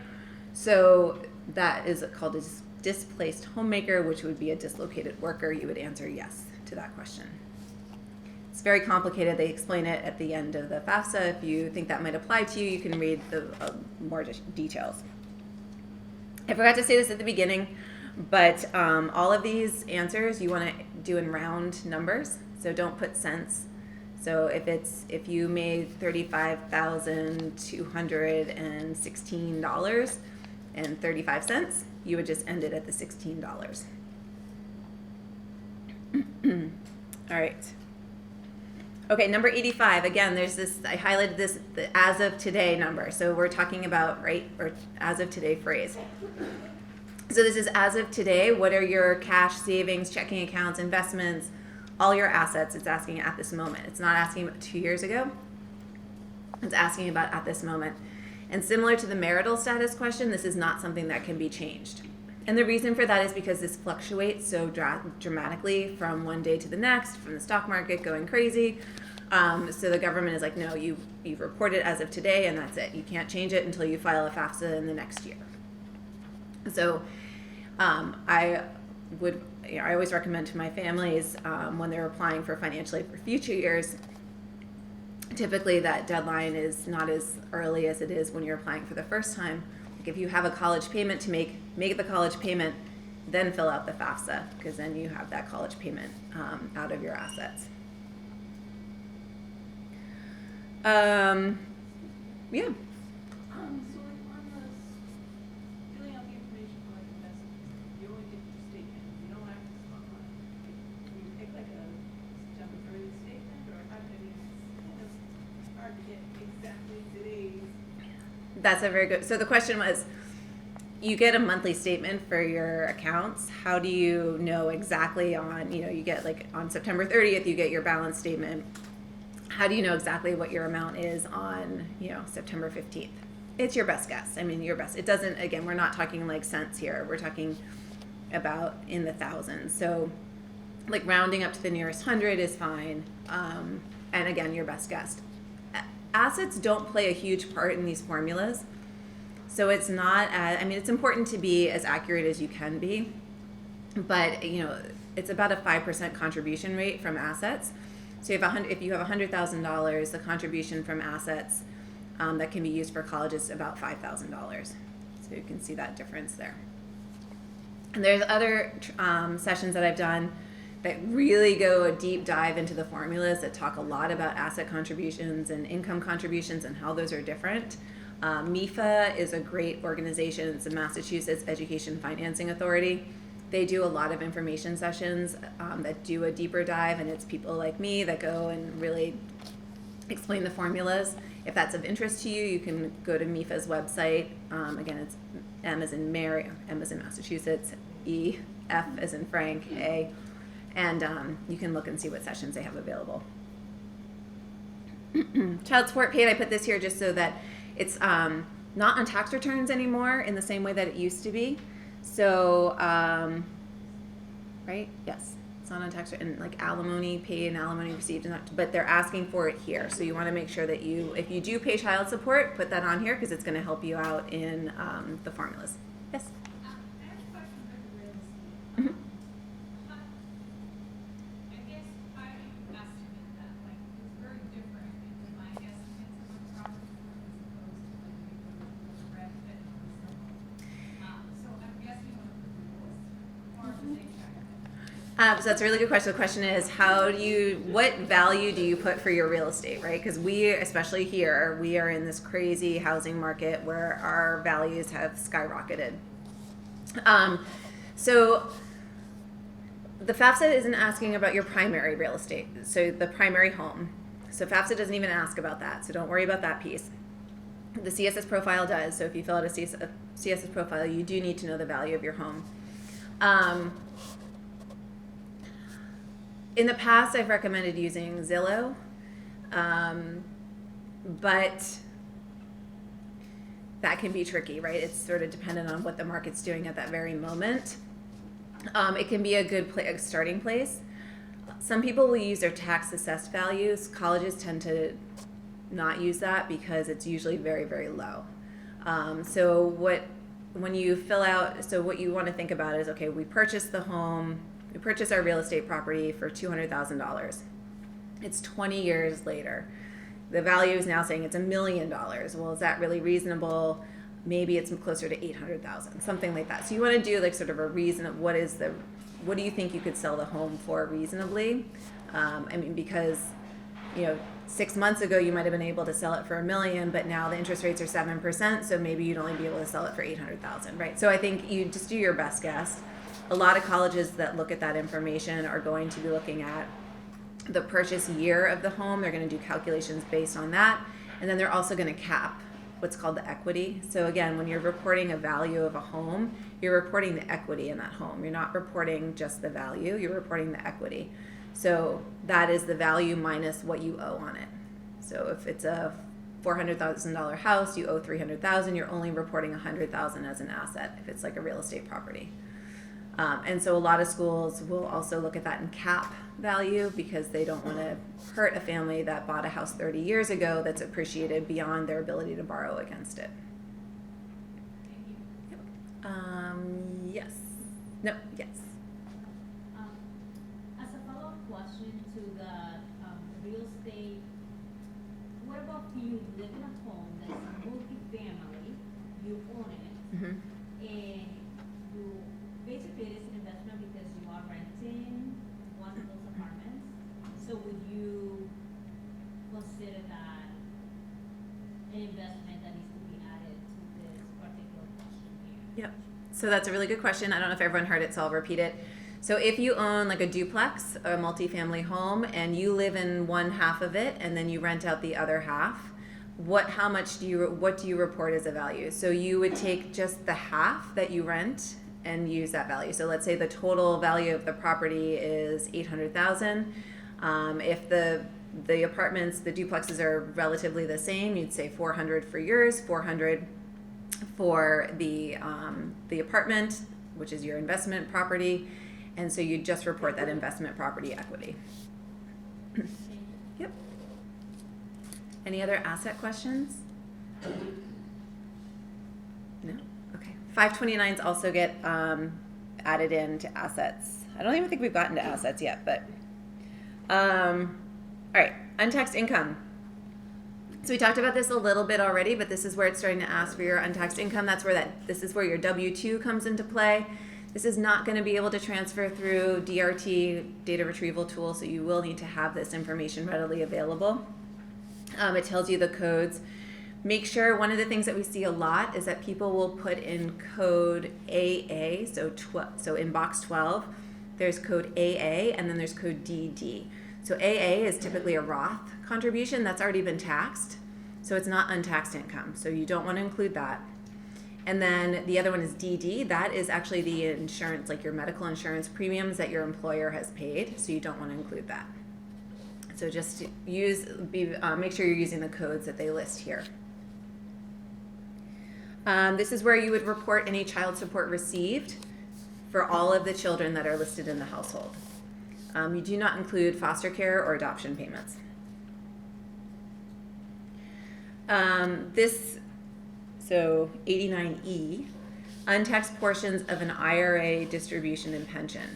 So that is called a displaced homemaker, which would be a dislocated worker. You would answer yes to that question. It's very complicated. They explain it at the end of the Fafsa. If you think that might apply to you, you can read the more details. I forgot to say this at the beginning, but all of these answers you want to do in round numbers. So don't put cents. So if you made $35,216.35, you would just end it at the $16. All right. Okay, number 85. Again, there's this, I highlighted this, the as of today number. So we're talking about, right, or as of today phrase. So this is as of today. What are your cash, savings, checking accounts, investments, all your assets? It's asking at this moment. It's not asking about 2 years ago. It's asking about at this moment. And similar to the marital status question, this is not something that can be changed. And the reason for that is because this fluctuates so dramatically from one day to the next, from the stock market going crazy. So the government is like, no, you've reported as of today, and that's it. You can't change it until you file a Fafsa in the next year. So I always recommend to my families when they're applying for financial aid for future years, typically that deadline is not as early as it is when you're applying for the first time. Like if you have a college payment to make the college payment, then fill out the Fafsa, because then you have that college payment out of your assets. Yeah. So on the, filling out the information for like investments, you only get your statement, you don't access it online. Can you pick like a September 30th statement, or how can you, it's hard to get exactly today's. That's a very good. So the question was, you get a monthly statement for your accounts. How do you know exactly on, you get like on September 30th, you get your balance statement. How do you know exactly what your amount is on, September 15th? It's your best guess. I mean, your best. It doesn't, again, we're not talking like cents here. We're talking about in the thousands. So like rounding up to the nearest hundred is fine. And again, your best guess. Assets don't play a huge part in these formulas. So it's not, it's important to be as accurate as you can be, but it's about a 5% contribution rate from assets. So if you have $100,000, the contribution from assets that can be used for college is about $5,000. So you can see that difference there. And there's other sessions that I've done that really go a deep dive into the formulas that talk a lot about asset contributions and income contributions and how those are different. MIFA is a great organization. It's the Massachusetts Education Financing Authority. They do a lot of information sessions that do a deeper dive, and it's people like me that go and really explain the formulas. If that's of interest to you, you can go to MIFA's website. Again, it's M as in Mary, M as in Massachusetts, E, F as in Frank, A, and you can look and see what sessions they have available. Child support paid, I put this here just so that it's not on tax returns anymore in the same way that it used to be. So, right? Yes, it's not on tax return, and like alimony paid and alimony received, but they're asking for it here. So you want to make sure that if you do pay child support, put that on here because it's going to help you out in the formulas. Yes? I have a question about the real estate. Mm-hmm. I guess how do you estimate that? Like, it's very different in my estimates of a property as opposed to like the rent and stuff. So I'm guessing on the lowest or the same time. So that's a really good question. The question is, what value do you put for your real estate, right? Because we, especially here, we are in this crazy housing market where our values have skyrocketed. So the FAFSA isn't asking about your primary real estate, so the primary home. So FAFSA doesn't even ask about that, so don't worry about that piece. The CSS profile does, so if you fill out a CSS profile, you do need to know the value of your home. In the past, I've recommended using Zillow, but that can be tricky, right? It's sort of dependent on what the market's doing at that very moment. It can be a good starting place. Some people will use their tax assessed values. Colleges tend to not use that because it's usually very, very low. When you fill out, so what you want to think about is, okay, we purchased the home, we purchased our real estate property for $200,000. It's 20 years later. The value is now saying it's $1 million. Well, is that really reasonable? Maybe it's closer to 800,000, something like that. So you want to do like sort of a reason of what do you think you could sell the home for reasonably? Because 6 months ago you might have been able to sell it for $1 million, but now the interest rates are 7%, so maybe you'd only be able to sell it for $800,000, right? So I think you just do your best guess. A lot of colleges that look at that information are going to be looking at the purchase year of the home. They're going to do calculations based on that, and then they're also going to cap what's called the equity. So again, when you're reporting a value of a home, you're reporting the equity in that home. You're not reporting just the value, you're reporting the equity. So that is the value minus what you owe on it. So if it's a $400,000 house, you owe $300,000, you're only reporting $100,000 as an asset if it's like a real estate property. And so a lot of schools will also look at that in cap value because they don't want to hurt a family that bought a house 30 years ago that's appreciated beyond their ability to borrow against it. Thank you. Yes. No, yes. As a follow-up question to the real estate, what about if you live in a home that's multi-family, you own it, Mm-hmm. and you basically it is an investment because you are renting one of those apartments. So would you consider that an investment that needs to be added to this particular question here? Yep. So that's a really good question. I don't know if everyone heard it, so I'll repeat it. So if you own like a duplex or a multifamily home and you live in one half of it and then you rent out the other half, what do you report as a value? So you would take just the half that you rent and use that value. So let's say the total value of the property is $800,000. If the apartments, the duplexes are relatively the same, you'd say $400 for yours, $400 for the apartment, which is your investment property, and so you just report that investment property equity. Yep. Any other asset questions? No? Okay. 529s also get added into assets. I don't even think we've gotten to assets yet, but all right, untaxed income. So we talked about this a little bit already, but this is where it's starting to ask for your untaxed income. This is where your W-2 comes into play. This is not going to be able to transfer through DRT, data retrieval tool, so you will need to have this information readily available. It tells you the codes. Make sure, one of the things that we see a lot is that people will put in code AA, so in box 12, there's code AA, and then there's code DD. So AA is typically a Roth contribution that's already been taxed, so it's not untaxed income, so you don't want to include that. And then the other one is DD. That is actually the insurance, like your medical insurance premiums that your employer has paid, so you don't want to include that. So just make sure you're using the codes that they list here. This is where you would report any child support received for all of the children that are listed in the household. You do not include foster care or adoption payments. So 89E, untaxed portions of an IRA distribution and pension.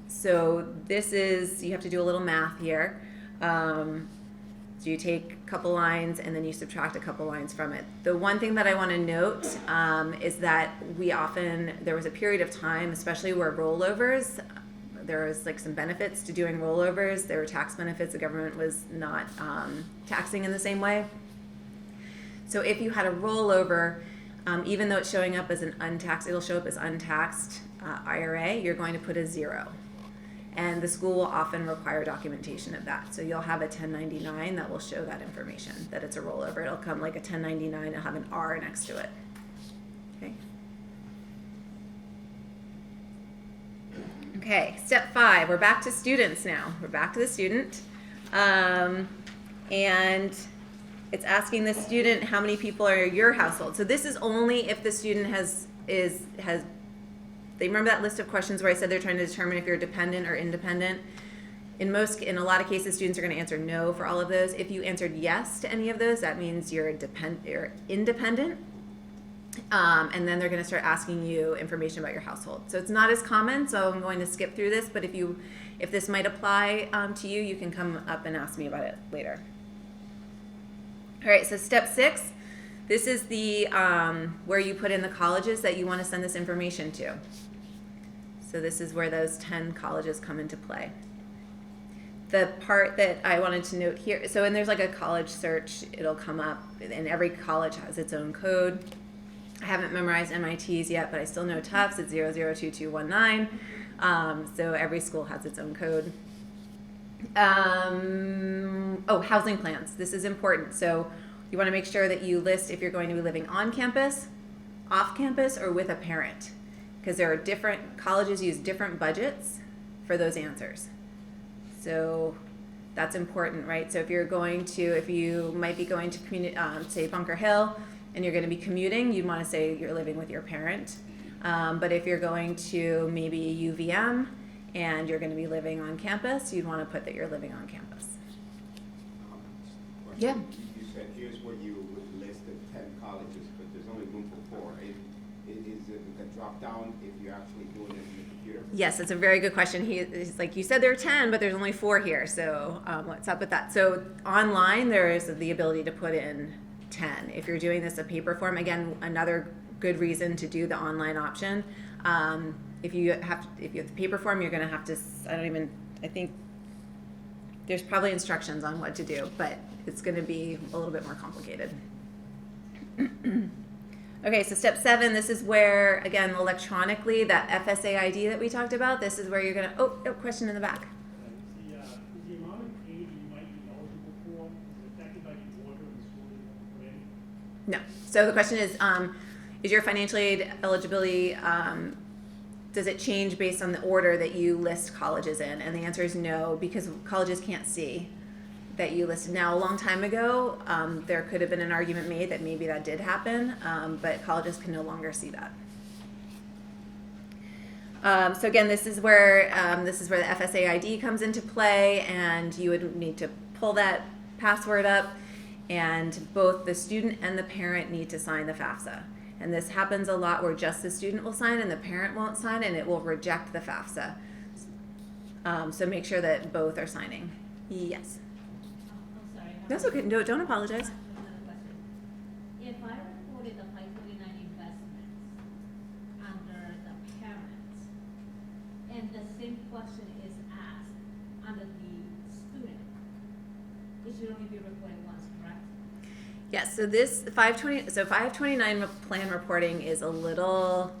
So this is, you have to do a little math here. So you take a couple lines and then you subtract a couple lines from it. The one thing that I want to note is that there was a period of time, especially where rollovers, there was like some benefits to doing rollovers. There were tax benefits. The government was not taxing in the same way. So if you had a rollover, even though it's showing up as an untaxed, it'll show up as untaxed IRA, you're going to put a 0. And the school will often require documentation of that. So you'll have a 1099 that will show that information, that it's a rollover. It'll come like a 1099, it'll have an R next to it. Okay. Okay, step 5, we're back to students now. We're back to the student. And it's asking the student how many people are in your household. So this is only if the student has they remember that list of questions where I said they're trying to determine if you're dependent or independent. In a lot of cases, students are going to answer no for all of those. If you answered yes to any of those, that means you're independent. And then they're going to start asking you information about your household. So it's not as common, so I'm going to skip through this, but if this might apply to you, you can come up and ask me about it later. All right, so step 6, this is the where you put in the colleges that you want to send this information to. So this is where those 10 colleges come into play. the part that I wanted to note here, so and there's like a college search, it'll come up, and every college has its own code. I haven't memorized MIT's yet, but I still know Tufts, it's 002219. So every school has its own code. Housing plans. This is important. So you want to make sure that you list if you're going to be living on campus, off campus, or with a parent. Because there are different, colleges use different budgets for those answers. So that's important, right? So if you might be going to say Bunker Hill, and you're going to be commuting, you'd want to say you're living with your parent. But if you're going to maybe UVM and you're going to be living on campus, you'd want to put that you're living on campus. Yeah. You said here's where you listed 10 colleges, but there's only room for 4. Is it a drop down if you're actually doing it in the computer? Yes, it's a very good question. He's like, you said there are 10, but there's only 4 here. So what's up with that? So online, there is the ability to put in 10. If you're doing this a paper form, again, another good reason to do the online option. If you have the paper form, you're going to have to, I think there's probably instructions on what to do, but it's going to be a little bit more complicated. Okay, so step 7, this is where, again, electronically, that FSA ID that we talked about, this is where you're going to, question in the back. The amount of aid you might be eligible for is affected by the order of the school already? No. So the question is your financial aid eligibility, does it change based on the order that you list colleges in? And the answer is no, because colleges can't see that you listed. Now, a long time ago, there could have been an argument made that maybe that did happen, but colleges can no longer see that. So again, this is where the FSA ID comes into play, and you would need to pull that password up, and both the student and the parent need to sign the FAFSA. And this happens a lot where just the student will sign and the parent won't sign, and it will reject the FAFSA. So make sure that both are signing. Yes. I'm sorry. That's okay. No, don't apologize. Another question. If I reported the 549 investments under the parents, and the same question is asked under the student, it should only be reported once, correct? Yes, so this 529 plan reporting is a little,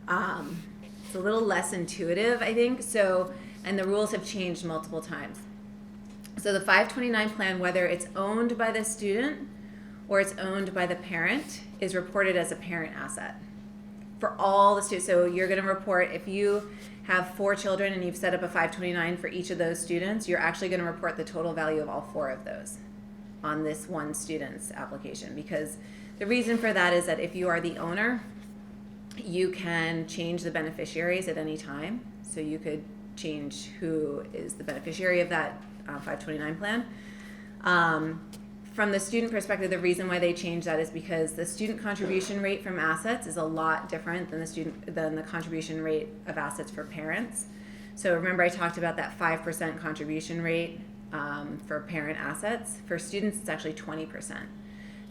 it's a little less intuitive, I think. So, and the rules have changed multiple times. So the 529 plan, whether it's owned by the student or it's owned by the parent, is reported as a parent asset for all the students. So you're going to report, if you have 4 children and you've set up a 529 for each of those students, you're actually going to report the total value of all 4 of those on this one student's application. Because the reason for that is that if you are the owner, you can change the beneficiaries at any time. So you could change who is the beneficiary of that 529 plan. From the student perspective, the reason why they change that is because the student contribution rate from assets is a lot different than the contribution rate of assets for parents. So remember I talked about that 5% contribution rate for parent assets. For students, it's actually 20%.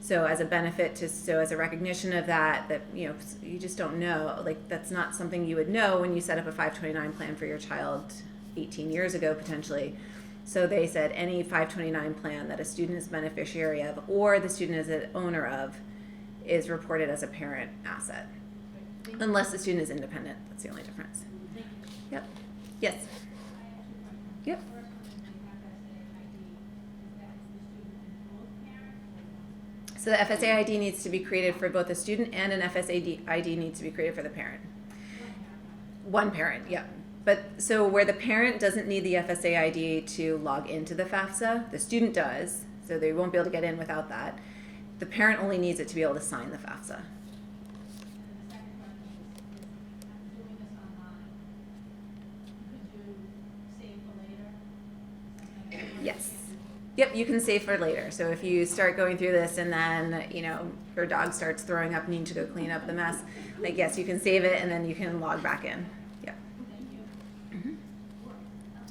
So as a benefit as a recognition of that you just don't know, like that's not something you would know when you set up a 529 plan for your child 18 years ago potentially. So they said any 529 plan that a student is beneficiary of or the student is an owner of is reported as a parent asset, unless the student is independent. That's the only difference. Yep. Yes. Yep. So the FSA ID needs to be created for both the student, and an FSA ID needs to be created for the parent. One parent, yeah. But so where the parent doesn't need the FSA ID to log into the FAFSA, the student does, so they won't be able to get in without that. The parent only needs it to be able to sign the FAFSA. And the second question is I'm doing this online. Could you save for later? Yes. Yep, you can save for later. So if you start going through this and then, your dog starts throwing up and you need to go clean up the mess, like yes, you can save it and then you can log back in. Yep. Thank you. Mhm.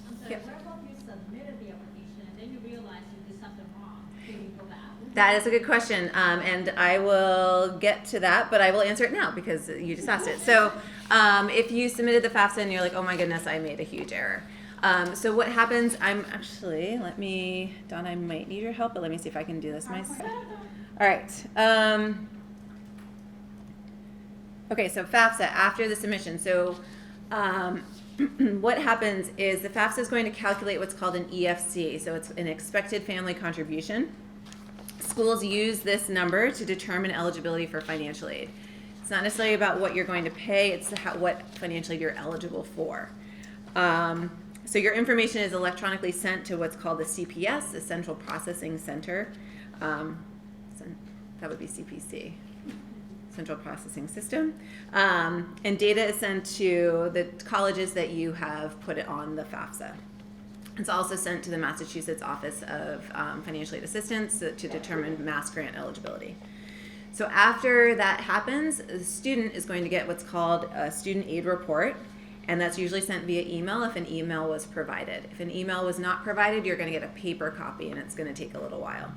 I'm sorry, Yep. what about you submitted the application and then you realize you did something wrong? Can you go back? That is a good question, and I will get to that, but I will answer it now because you just asked it. So if you submitted the FAFSA and you're like, oh my goodness, I made a huge error. So what happens, Dawn, I might need your help, but let me see if I can do this myself. All right. Okay, so FAFSA, after the submission. So what happens is the FAFSA is going to calculate what's called an EFC. So it's an expected family contribution. Schools use this number to determine eligibility for financial aid. It's not necessarily about what you're going to pay, it's what financial aid you're eligible for. So your information is electronically sent to what's called the CPS, the Central Processing Center. That would be CPC, Central Processing System. And data is sent to the colleges that you have put it on the FAFSA. It's also sent to the Massachusetts Office of Financial Aid Assistance to determine mass grant eligibility. So after that happens, the student is going to get what's called a student aid report, and that's usually sent via email if an email was provided. If an email was not provided, you're going to get a paper copy, and it's going to take a little while.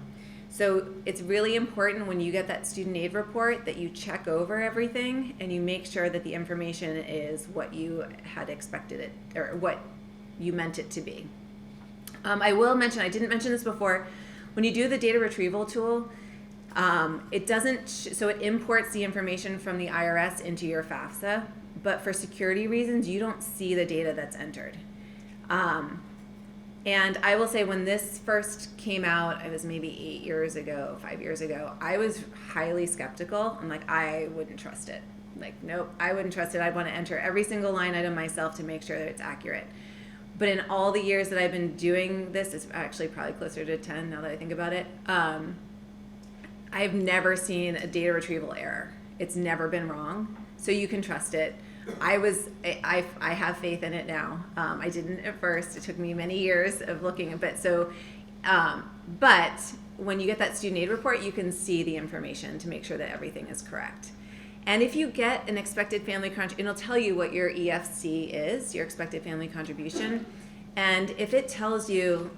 So it's really important when you get that student aid report that you check over everything and you make sure that the information is what you had expected it, or what you meant it to be. I will mention, I didn't mention this before, when you do the data retrieval tool, it doesn't, so it imports the information from the IRS into your FAFSA, but for security reasons, you don't see the data that's entered. And I will say when this first came out, it was maybe 5 years ago, I was highly skeptical. I'm like, I wouldn't trust it. Like, nope, I wouldn't trust it. I'd want to enter every single line item myself to make sure that it's accurate. But in all the years that I've been doing this, it's actually probably closer to 10 now that I think about it, I've never seen a data retrieval error. It's never been wrong, so you can trust it. I have faith in it now. I didn't at first. It took me many years of looking at it. So, but when you get that student aid report, you can see the information to make sure that everything is correct. And if you get an expected family contribution, it'll tell you what your EFC is, your expected family contribution. And if it tells you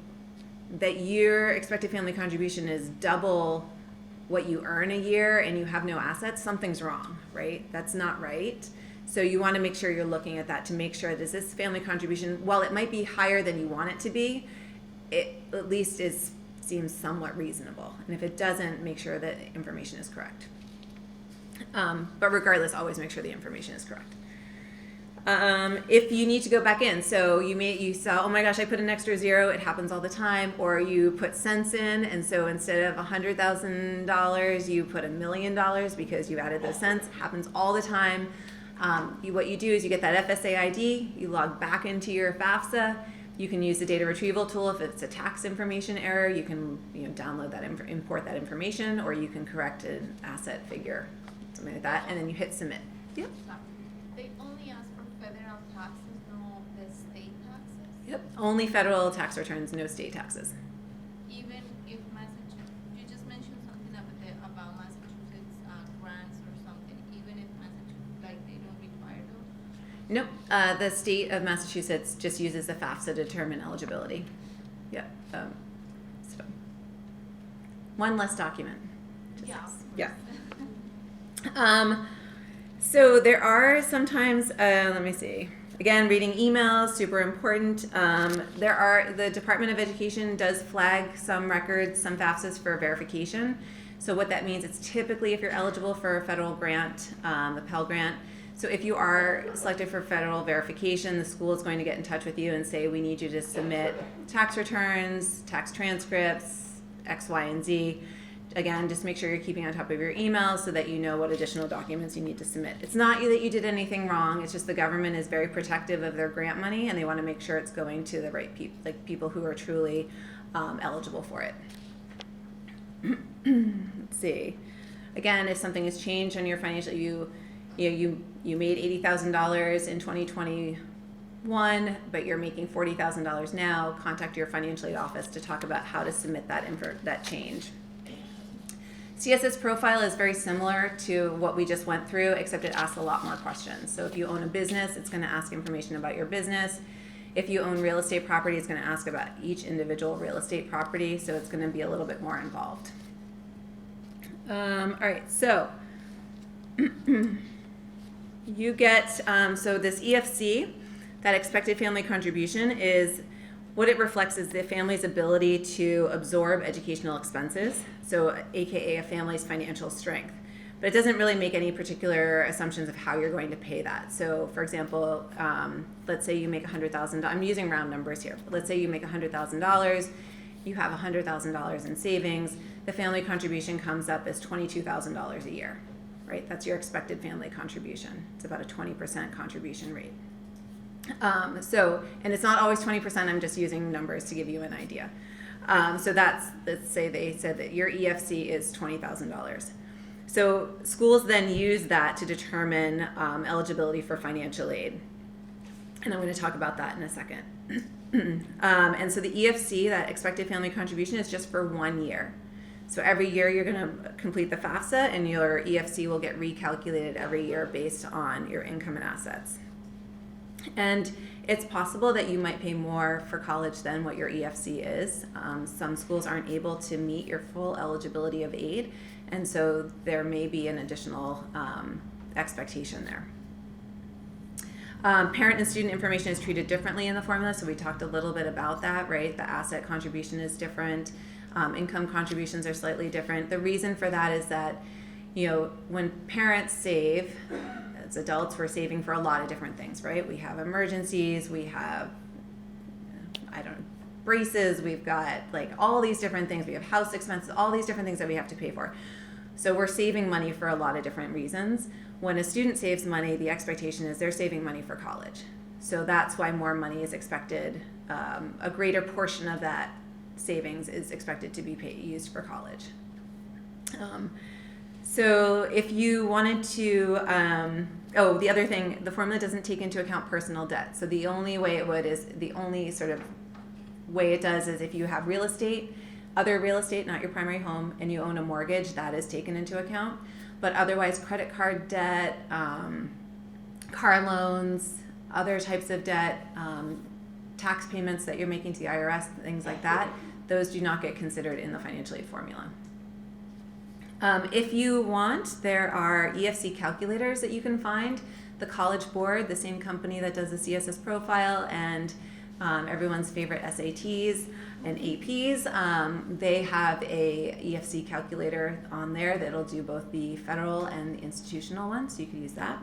that your expected family contribution is double what you earn a year and you have no assets, something's wrong, right? That's not right. So you want to make sure you're looking at that to make sure that this family contribution, while it might be higher than you want it to be, it at least seems somewhat reasonable. And if it doesn't, make sure that information is correct. But regardless, always make sure the information is correct. If you need to go back in, so you saw, oh my gosh, I put an extra zero, it happens all the time, or you put cents in, and so instead of $100,000, you put $1 million because you added those cents, happens all the time. What you do is you get that FSA ID, you log back into your FAFSA, you can use the data retrieval tool. If it's a tax information error, you can download that, import that information, or you can correct an asset figure, something like that, and then you hit submit. Yep. They only ask for federal taxes, no the state taxes? Yep. Only federal tax returns, no state taxes. Even if Massachusetts, you just mentioned something about Massachusetts grants or something, even if Massachusetts, like they don't require those? Nope. The state of Massachusetts just uses the FAFSA to determine eligibility. Yep. So one less document. Yeah. Yeah. So there are sometimes, let me see. Again, reading emails, super important. The Department of Education does flag some records, some FAFSAs for verification. So what that means, it's typically if you're eligible for a federal grant, the Pell Grant. So if you are selected for federal verification, the school is going to get in touch with you and say, we need you to submit tax returns, tax transcripts, X, Y, and Z. Again, just make sure you're keeping on top of your emails so that you know what additional documents you need to submit. It's not that you did anything wrong. It's just the government is very protective of their grant money, and they want to make sure it's going to the right people, like people who are truly eligible for it. Let's see. Again, if something has changed on your financial, you made $80,000 in 2021, but you're making $40,000 now. Contact your financial aid office to talk about how to submit that change. CSS profile is very similar to what we just went through, except it asks a lot more questions. So if you own a business, it's going to ask information about your business. If you own real estate property, it's going to ask about each individual real estate property, so it's going to be a little bit more involved. All right, so you get, so this EFC, that expected family contribution is what it reflects is the family's ability to absorb educational expenses, so AKA a family's financial strength. But it doesn't really make any particular assumptions of how you're going to pay that. So for example, let's say you make $100,000, I'm using round numbers here. Let's say you make $100,000, you have $100,000 in savings, the family contribution comes up as $22,000 a year, right? That's your expected family contribution. It's about a 20% contribution rate. And it's not always 20%, I'm just using numbers to give you an idea. So that's, let's say they said that your EFC is $20,000. So schools then use that to determine eligibility for financial aid. And I'm going to talk about that in a second. And so the EFC, that expected family contribution, is just for 1 year. So every year you're going to complete the Fafsa and your EFC will get recalculated every year based on your income and assets. And it's possible that you might pay more for college than what your EFC is. Some schools aren't able to meet your full eligibility of aid, and so there may be an additional expectation there. Parent and student information is treated differently in the formula, so we talked a little bit about that, right? The asset contribution is different. Income contributions are slightly different. The reason for that is that, you know, when parents save, as adults, we're saving for a lot of different things, right? We have emergencies, we have, braces, we've got like all these different things. We have house expenses, all these different things that we have to pay for. So we're saving money for a lot of different reasons. When a student saves money, the expectation is they're saving money for college. So that's why more money is expected. A greater portion of that savings is expected to be used for college. So if you wanted to, the other thing, the formula doesn't take into account personal debt. So the only way it would is, the only sort of way it does is if you have real estate, other real estate, not your primary home, and you own a mortgage, that is taken into account. But otherwise, credit card debt, car loans, other types of debt, tax payments that you're making to the IRS, things like that, those do not get considered in the financial aid formula. If you want, there are EFC calculators that you can find. The College Board, the same company that does the CSS profile and everyone's favorite SATs and APs, they have a EFC calculator on there that'll do both the federal and the institutional one, so you can use that.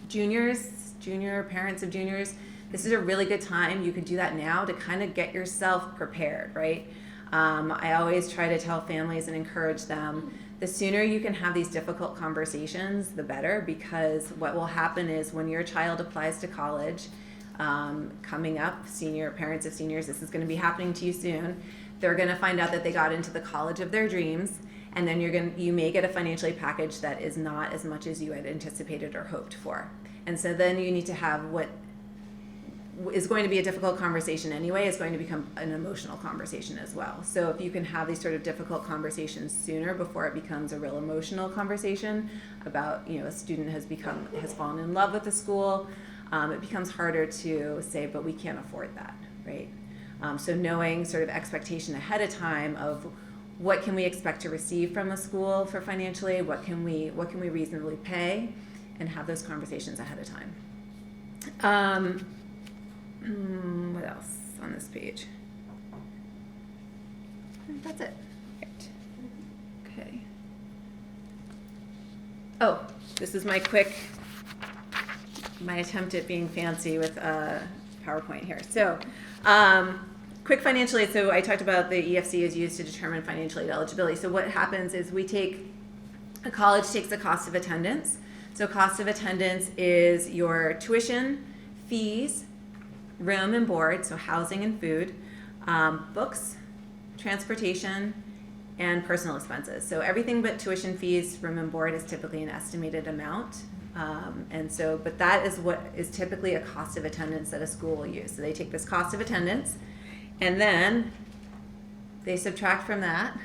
Junior parents of juniors, this is a really good time. You could do that now to kind of get yourself prepared, right? I always try to tell families and encourage them, the sooner you can have these difficult conversations, the better, because what will happen is when your child applies to college, coming up, parents of seniors, this is going to be happening to you soon, they're going to find out that they got into the college of their dreams, and then you may get a financial aid package that is not as much as you had anticipated or hoped for. And so then you need to have what is going to be a difficult conversation anyway, is going to become an emotional conversation as well. So if you can have these sort of difficult conversations sooner before it becomes a real emotional conversation about, a student has fallen in love with the school, it becomes harder to say, but we can't afford that, right? So knowing sort of expectation ahead of time of what can we expect to receive from the school for financial aid, what can we reasonably pay, and have those conversations ahead of time. What else on this page? I think that's it. Right. Okay. Oh, this is my attempt at being fancy with PowerPoint here. So, quick financial aid. So I talked about the EFC is used to determine financial aid eligibility. So what happens is a college takes the cost of attendance. So cost of attendance is your tuition, fees, room and board, so housing and food, books, transportation, and personal expenses. So everything but tuition fees, room and board is typically an estimated amount. But that is what is typically a cost of attendance that a school will use. So they take this cost of attendance and then they subtract from that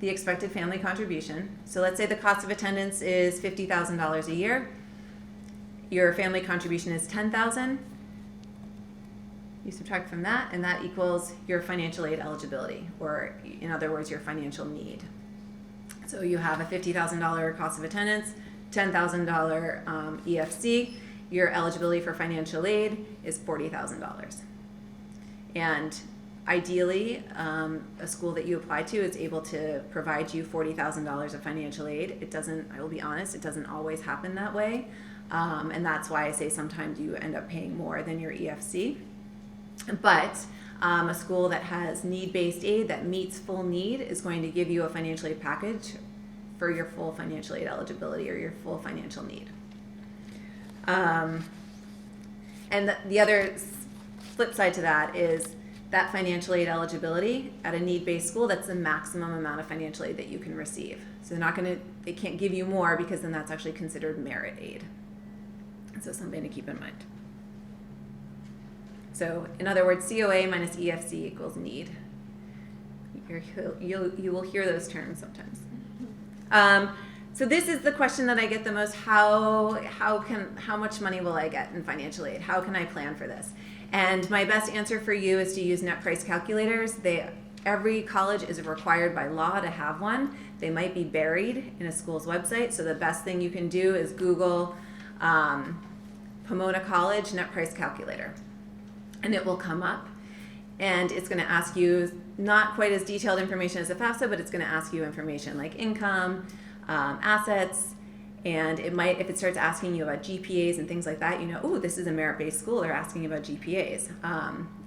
the expected family contribution. So let's say the cost of attendance is $50,000 a year. Your family contribution is $10,000. You subtract from that, and that equals your financial aid eligibility, or in other words, your financial need. So you have a $50,000 cost of attendance, $10,000 EFC, your eligibility for financial aid is $40,000. And ideally, a school that you apply to is able to provide you $40,000 of financial aid. It doesn't, I will be honest, it doesn't always happen that way. And that's why I say sometimes you end up paying more than your EFC. But a school that has need-based aid that meets full need is going to give you a financial aid package for your full financial aid eligibility or your full financial need. And the other flip side to that is that financial aid eligibility at a need-based school, that's the maximum amount of financial aid that you can receive. So they can't give you more because then that's actually considered merit aid. So something to keep in mind. So in other words, COA minus EFC equals need. You will hear those terms sometimes. So this is the question that I get the most: how much money will I get in financial aid? How can I plan for this? And my best answer for you is to use net price calculators. Every college is required by law to have one. They might be buried in a school's website. So the best thing you can do is Google Pomona College net price calculator, and it will come up. And it's going to ask you not quite as detailed information as a FAFSA, but it's going to ask you information like income, assets, and it might, if it starts asking you about GPAs and things like that, you know, oh, this is a merit-based school, they're asking about GPAs.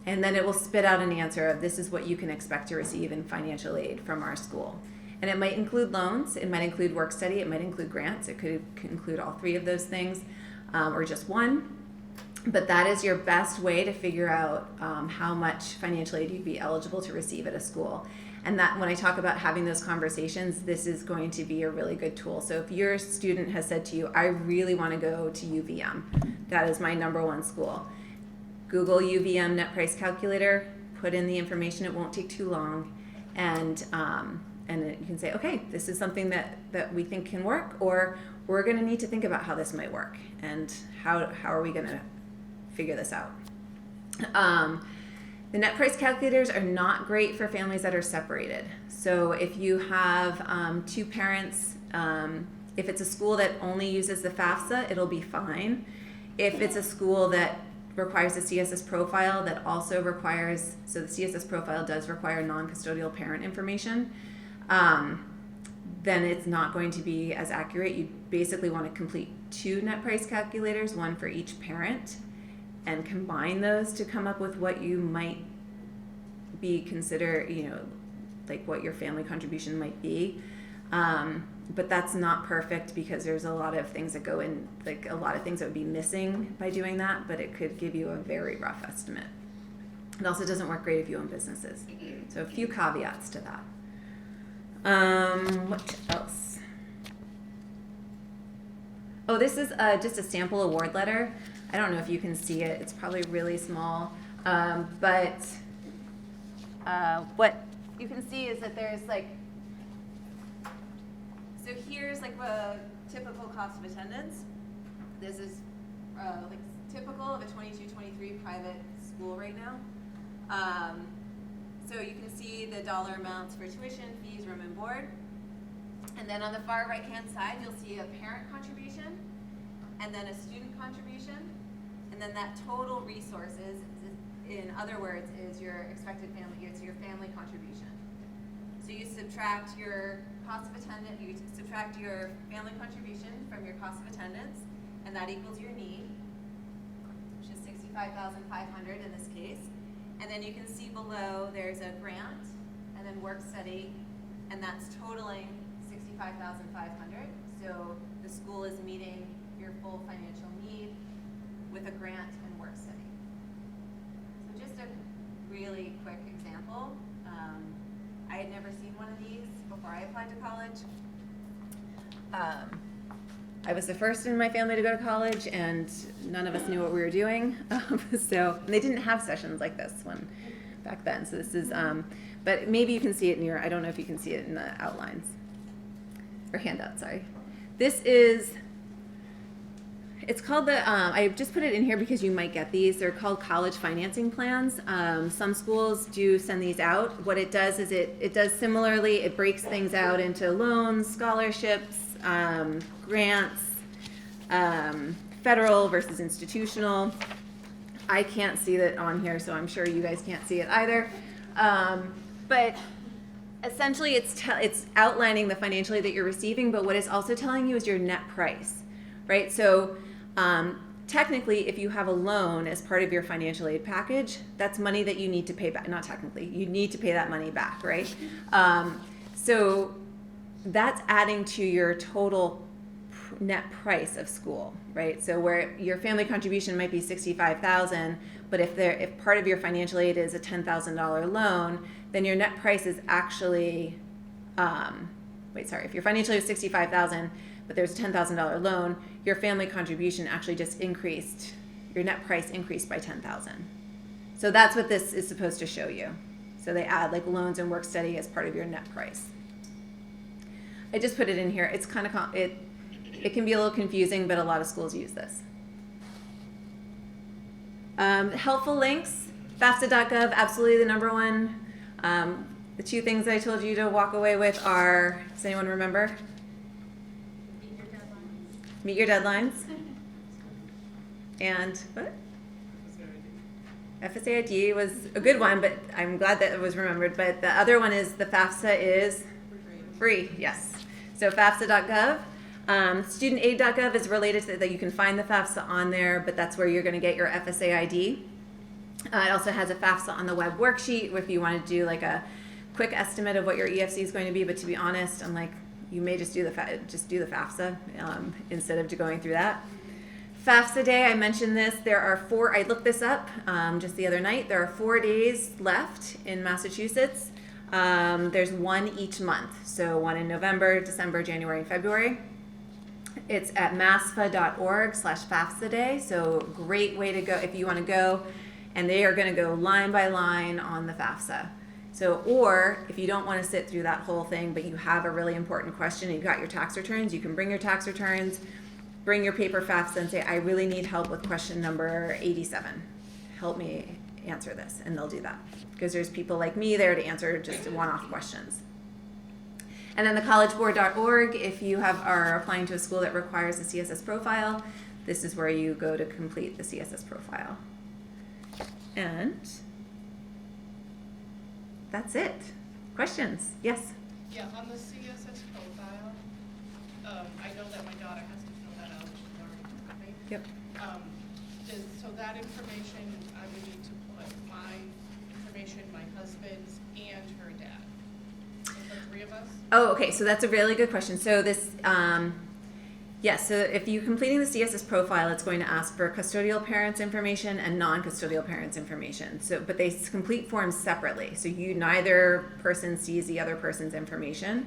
And then it will spit out an answer of this is what you can expect to receive in financial aid from our school. And it might include loans, it might include work study, it might include grants, it could include all three of those things, or just one. But that is your best way to figure out how much financial aid you'd be eligible to receive at a school. And that when I talk about having those conversations, this is going to be a really good tool. So if your student has said to you, I really want to go to UVM, that is my number one school. Google UVM net price calculator, put in the information, it won't take too long, and you can say, okay, this is something that we think can work, or we're going to need to think about how this might work, and how are we going to figure this out. The net price calculators are not great for families that are separated. So if you have two parents, if it's a school that only uses the FAFSA, it'll be fine. If it's a school that requires a CSS profile that also requires, so the CSS profile does require non-custodial parent information, then it's not going to be as accurate. You basically want to complete two net price calculators, one for each parent, and combine those to come up with what you might be like what your family contribution might be. But that's not perfect because there's a lot of things that go in, like a lot of things that would be missing by doing that, but it could give you a very rough estimate. It also doesn't work great if you own businesses. So a few caveats to that. What else? Oh, this is just a sample award letter. I don't know if you can see it. It's probably really small. But what you can see is that there's so here's like a typical cost of attendance. This is like typical of a 22-23 private school right now. So you can see the dollar amounts for tuition, fees, room and board. And then on the far right-hand side, you'll see a parent contribution and then a student contribution. And then that total resources, in other words, is your expected family, it's your family contribution. So you subtract your cost of attendance, you subtract your family contribution from your cost of attendance, and that equals your need, which is $65,500 in this case. And then you can see below there's a grant and then work study, and that's totaling $65,500. So the school is meeting your full financial need with a grant and work study. So just a really quick example. I had never seen one of these before I applied to college. I was the first in my family to go to college, and none of us knew what we were doing. And they didn't have sessions like this one back then. So this is, but maybe you can see it in I don't know if you can see it in the outlines or handout, sorry. This is, it's called I just put it in here because you might get these. They're called college financing plans. Some schools do send these out. What it does is it does similarly, it breaks things out into loans, scholarships, grants, federal versus institutional. I can't see that on here, so I'm sure you guys can't see it either. But essentially, it's outlining the financial aid that you're receiving, but what it's also telling you is your net price, right? So technically, if you have a loan as part of your financial aid package, that's money that you need to pay back. Not technically, you need to pay that money back, right? So that's adding to your total net price of school, right? So where your family contribution might be $65,000, but if part of your financial aid is a $10,000 loan, then your net price is actually, if your financial aid is $65,000, but there's a $10,000 loan, your family contribution actually just increased, your net price increased by $10,000. So that's what this is supposed to show you. So they add like loans and work study as part of your net price. I just put it in here. It's kind of, it can be a little confusing, but a lot of schools use this. Helpful links, Fafsa.gov, absolutely the number one. The two things I told you to walk away with are, does anyone remember? Meet your deadlines. And what? FSAID was a good one, but I'm glad that it was remembered. But the other one is the FAFSA is free, yes. So FAFSA.gov. StudentAid.gov is related to that. You can find the FAFSA on there, but that's where you're going to get your FSA ID. It also has a FAFSA on the web worksheet if you want to do like a quick estimate of what your EFC is going to be. But to be honest, I'm like, you may just do the FAFSA instead of going through that. FAFSA Day, I mentioned this. There are 4. I looked this up just the other night. There are 4 days left in Massachusetts. There's one each month. So one in November, December, January, and February. It's at massfa.org/FAFSA Day. So great way to go if you want to go. And they are going to go line by line on the FAFSA. So, or if you don't want to sit through that whole thing, but you have a really important question and you've got your tax returns, you can bring your tax returns, bring your paper FAFSA and say, I really need help with question number 87. Help me answer this. And they'll do that. Because there's people like me there to answer just one-off questions. And then the collegeboard.org, if you are applying to a school that requires a CSS profile, this is where you go to complete the CSS profile. And that's it. Questions? Yes? Yeah, on the CSS profile, I know that my daughter has to fill that out, she's already told me. Yep. So that information, I would need to put my information, my husband's, and her dad. So the 3 of us? Oh, okay. So that's a really good question. So this, yes. So if you're completing the CSS profile, it's going to ask for custodial parents' information and non-custodial parents' information. So, but they complete forms separately. So neither person sees the other person's information.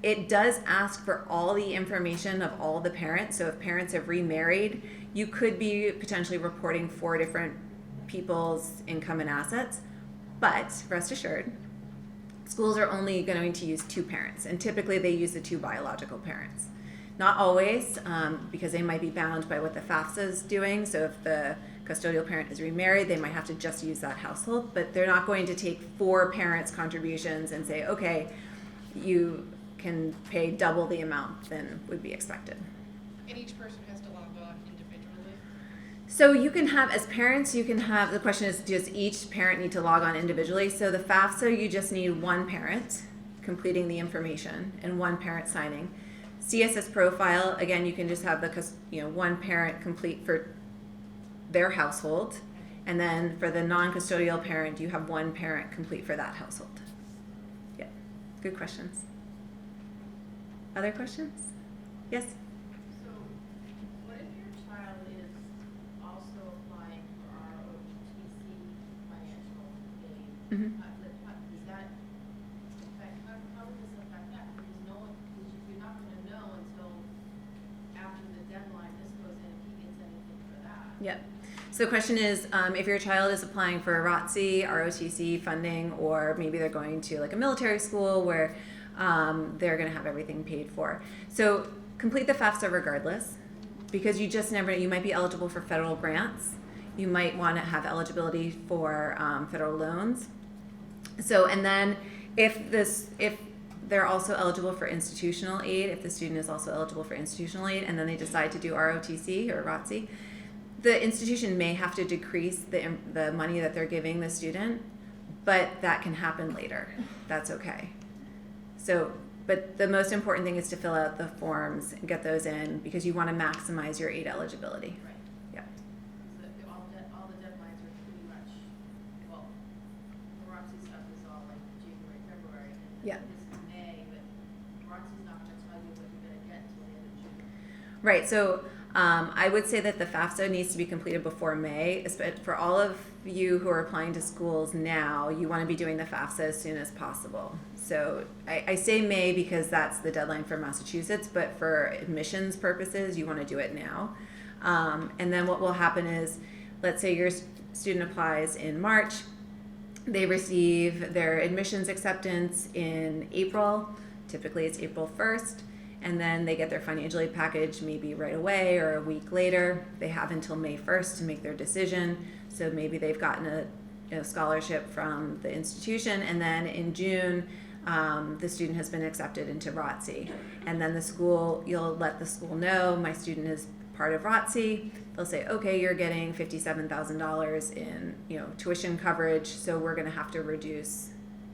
It does ask for all the information of all the parents. So if parents have remarried, you could be potentially reporting 4 different people's income and assets. But rest assured, schools are only going to use 2 parents, and typically they use the 2 biological parents. Not always, because they might be bound by what the FAFSA is doing. So if the custodial parent is remarried, they might have to just use that household, but they're not going to take 4 parents' contributions and say, okay, you can pay double the amount than would be expected. And each person has to log on individually? So you can have, as parents, you can have, the question is, does each parent need to log on individually? So the FAFSA, you just need 1 parent completing the information and 1 parent signing. CSS profile, again, you can just have the 1 parent complete for their household, and then for the non-custodial parent, you have 1 parent complete for that household. Yeah, good questions. Other questions? Yes? So, what if your child is also applying for our OTC financial aid? Mm-hmm. Does that affect, how would this affect that? Because you're not going to know until after the deadline this goes in if he gets anything for that. Yep. So the question is, if your child is applying for ROTC, ROTC funding, or maybe they're going to like a military school where they're going to have everything paid for. So complete the FAFSA regardless, because you just never, you might be eligible for federal grants. You might want to have eligibility for federal loans. So, and then if they're also eligible for institutional aid if the student is also eligible for institutional aid, and then they decide to do ROTC or ROTC. The institution may have to decrease the money that they're giving the student, but that can happen later. That's okay. So, but the most important thing is to fill out the forms and get those in because you want to maximize your aid eligibility. Right. Yeah. So all the deadlines are pretty much, well, the Roxy stuff is all like January, February, and Yeah. this is May, but Roxy's not gonna tell you what you're gonna get until the end of June. Right. So I would say that the FAFSA needs to be completed before May. For all of you who are applying to schools now, you want to be doing the FAFSA as soon as possible. So I say May because that's the deadline for Massachusetts, but for admissions purposes, you want to do it now. And then what will happen is, let's say your student applies in March, they receive their admissions acceptance in April. Typically it's April 1st. And then they get their financial aid package maybe right away or a week later. They have until May 1st to make their decision. So maybe they've gotten a scholarship from the institution, and then in June, the student has been accepted into ROTC. And then the school, you'll let the school know, my student is part of ROTC. They'll say, okay, you're getting $57,000 in tuition coverage, so we're going to have to reduce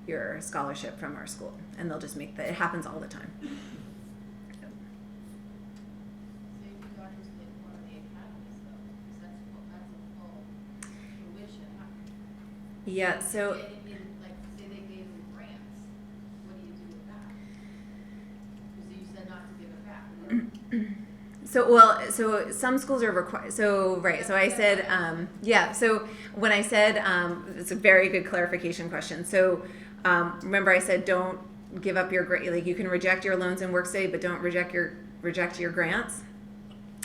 your scholarship from our school. And they'll just make that. It happens all the time. So if you got into one of the academies though, because that's a full tuition. Yeah, so Like, say they gave you grants, what do you do with that? Because you said not to give it back. So some schools are required. So right. So I said, So when I said, it's a very good clarification question. So remember, I said don't give up your grant. Like you can reject your loans and work study, but don't reject your grants.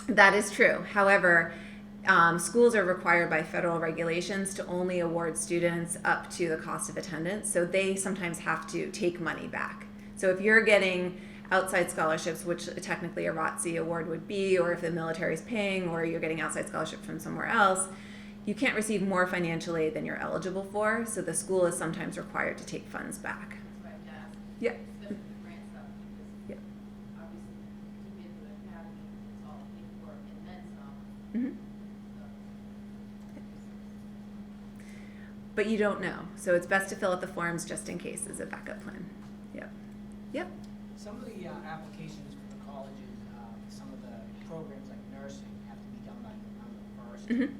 That is true. However, schools are required by federal regulations to only award students up to the cost of attendance. So they sometimes have to take money back. So if you're getting outside scholarships, which technically a ROTC award would be, or if the military is paying, or you're getting outside scholarship from somewhere else, you can't receive more financial aid than you're eligible for. So the school is sometimes required to take funds back. That's why I asked. Yeah. Especially the grant stuff, because Yeah. obviously to get to the academy, it's all paid for and then some. Mm-hmm. So. But you don't know. So it's best to fill out the forms just in case as a backup plan. Yep. Yep. Some of the applications for the colleges, some of the programs like nursing have to be done by November 1st. Mm-hmm.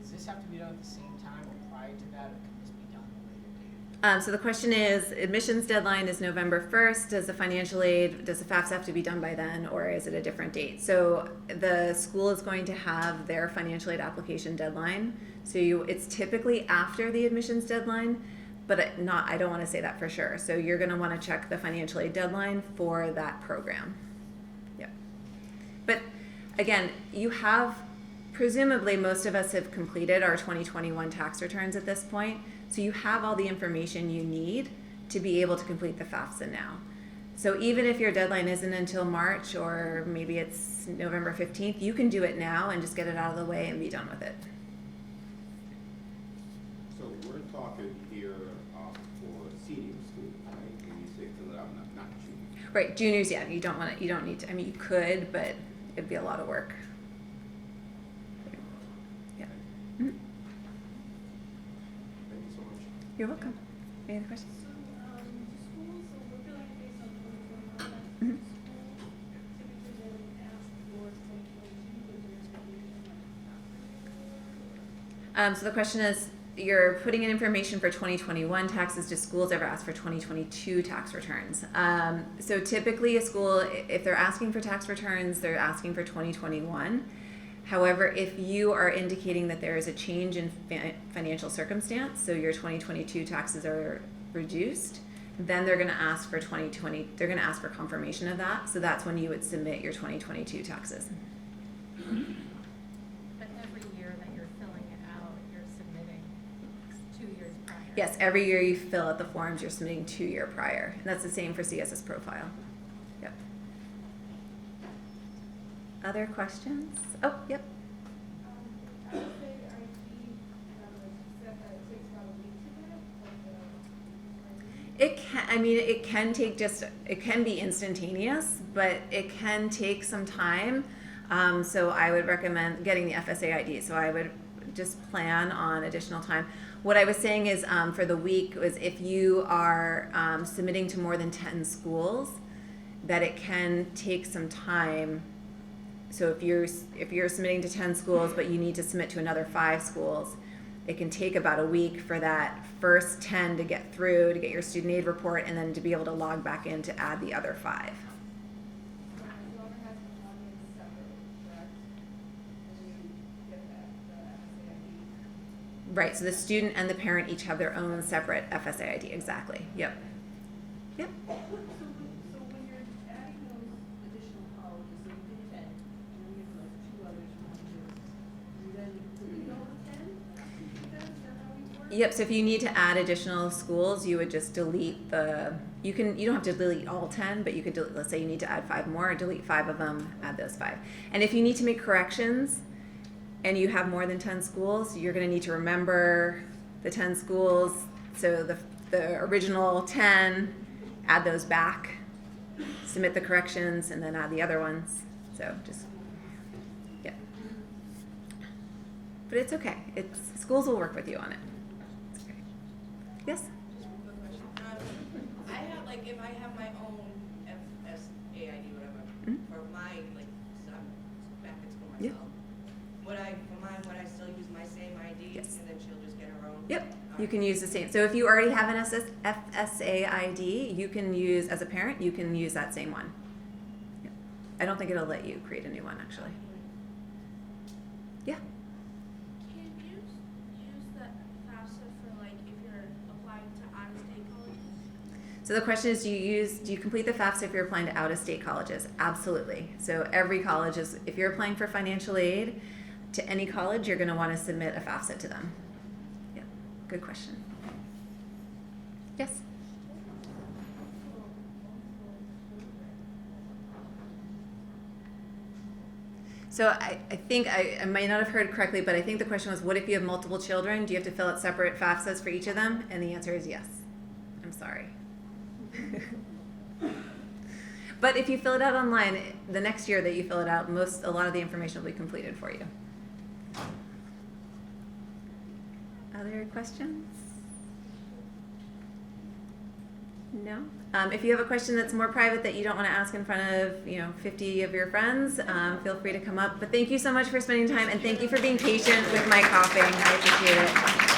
Does this have to be done at the same time or prior to that, or can this be done at a later date? So the question is, admissions deadline is November 1st. Does the financial aid, does the FAFSA have to be done by then, or is it a different date? So the school is going to have their financial aid application deadline. So it's typically after the admissions deadline, but I don't want to say that for sure. So you're going to want to check the financial aid deadline for that program. Yep. But again, presumably most of us have completed our 2021 tax returns at this point. So you have all the information you need to be able to complete the FAFSA now. So even if your deadline isn't until March, or maybe it's November 15th, you can do it now and just get it out of the way and be done with it. So we're talking here for senior students, right? When you say fill it out, not junior. Right, juniors, yeah, you don't need to, I mean, you could, but it'd be a lot of work. Yeah. Mhm. Thank you so much. You're welcome. Any other questions? So, schools, so we're filling based on 2021, Mhm. typically they would ask for 2022, but there's going to be So the question is, you're putting in information for 2021 taxes. Do schools ever ask for 2022 tax returns? So typically a school, if they're asking for tax returns, they're asking for 2021. However, if you are indicating that there is a change in financial circumstance, so your 2022 taxes are reduced, then they're going to ask for 2020, they're going to ask for confirmation of that. So that's when you would submit your 2022 taxes. But every year that you're filling it out, you're submitting 2 years prior. Yes, every year you fill out the forms, you're submitting 2 year prior. And that's the same for CSS profile. Yep. Other questions? Oh, yep. I would say the IT, it takes about a week to get it, like the. It can, I mean, it can be instantaneous, but it can take some time. So I would recommend getting the FSA ID. So I would just plan on additional time. What I was saying is for the week was if you are submitting to more than 10 schools, that it can take some time. So if you're submitting to 10 schools, but you need to submit to another 5 schools, it can take about a week for that first 10 to get through, to get your student aid report, and then to be able to log back in to add the other 5. Whoever has to log in separately, correct? And you get that, the FSA ID. Right, so the student and the parent each have their own separate FSA ID, exactly, yep. Yep. So when you're adding those additional colleges, so you did 10, and then you have like 2 others you want to do, you then delete all the 10 after you do that? Is that how you work? Yep, so if you need to add additional schools, you would just delete you don't have to delete all 10, but you could let's say you need to add 5 more, delete 5 of them, add those 5. And if you need to make corrections and you have more than 10 schools, you're going to need to remember the 10 schools. So the original 10, add those back, submit the corrections, and then add the other ones. So just, yeah. But it's okay. Schools will work with you on it. It's okay. Yes? Just one quick question. I have, like, if I have my own FSA ID, whatever, Mhm. for my, like, son, back at school Yeah. myself, would I still use my same ID? Yes. And then she'll just get her own? Yep. You can use the same. So if you already have an FSA ID, you can use, as a parent, you can use that same one. Yep. I don't think it'll let you create a new one, actually. Yeah. Can you use the FAFSA for like if you're applying to out-of-state colleges? So the question is, do you complete the FAFSA if you're applying to out-of-state colleges? Absolutely. So every college is, if you're applying for financial aid to any college, you're going to want to submit a FAFSA to them. Yeah, good question. Yes? So I think I might not have heard correctly, but I think the question was, what if you have multiple children? Do you have to fill out separate FAFSAs for each of them? And the answer is yes. I'm sorry. But if you fill it out online, the next year that you fill it out, a lot of the information will be completed for you. Other questions? No? If you have a question that's more private that you don't want to ask in front of 50 of your friends, feel free to come up. But thank you so much for spending time, and thank you for being patient with my coughing. I appreciate it.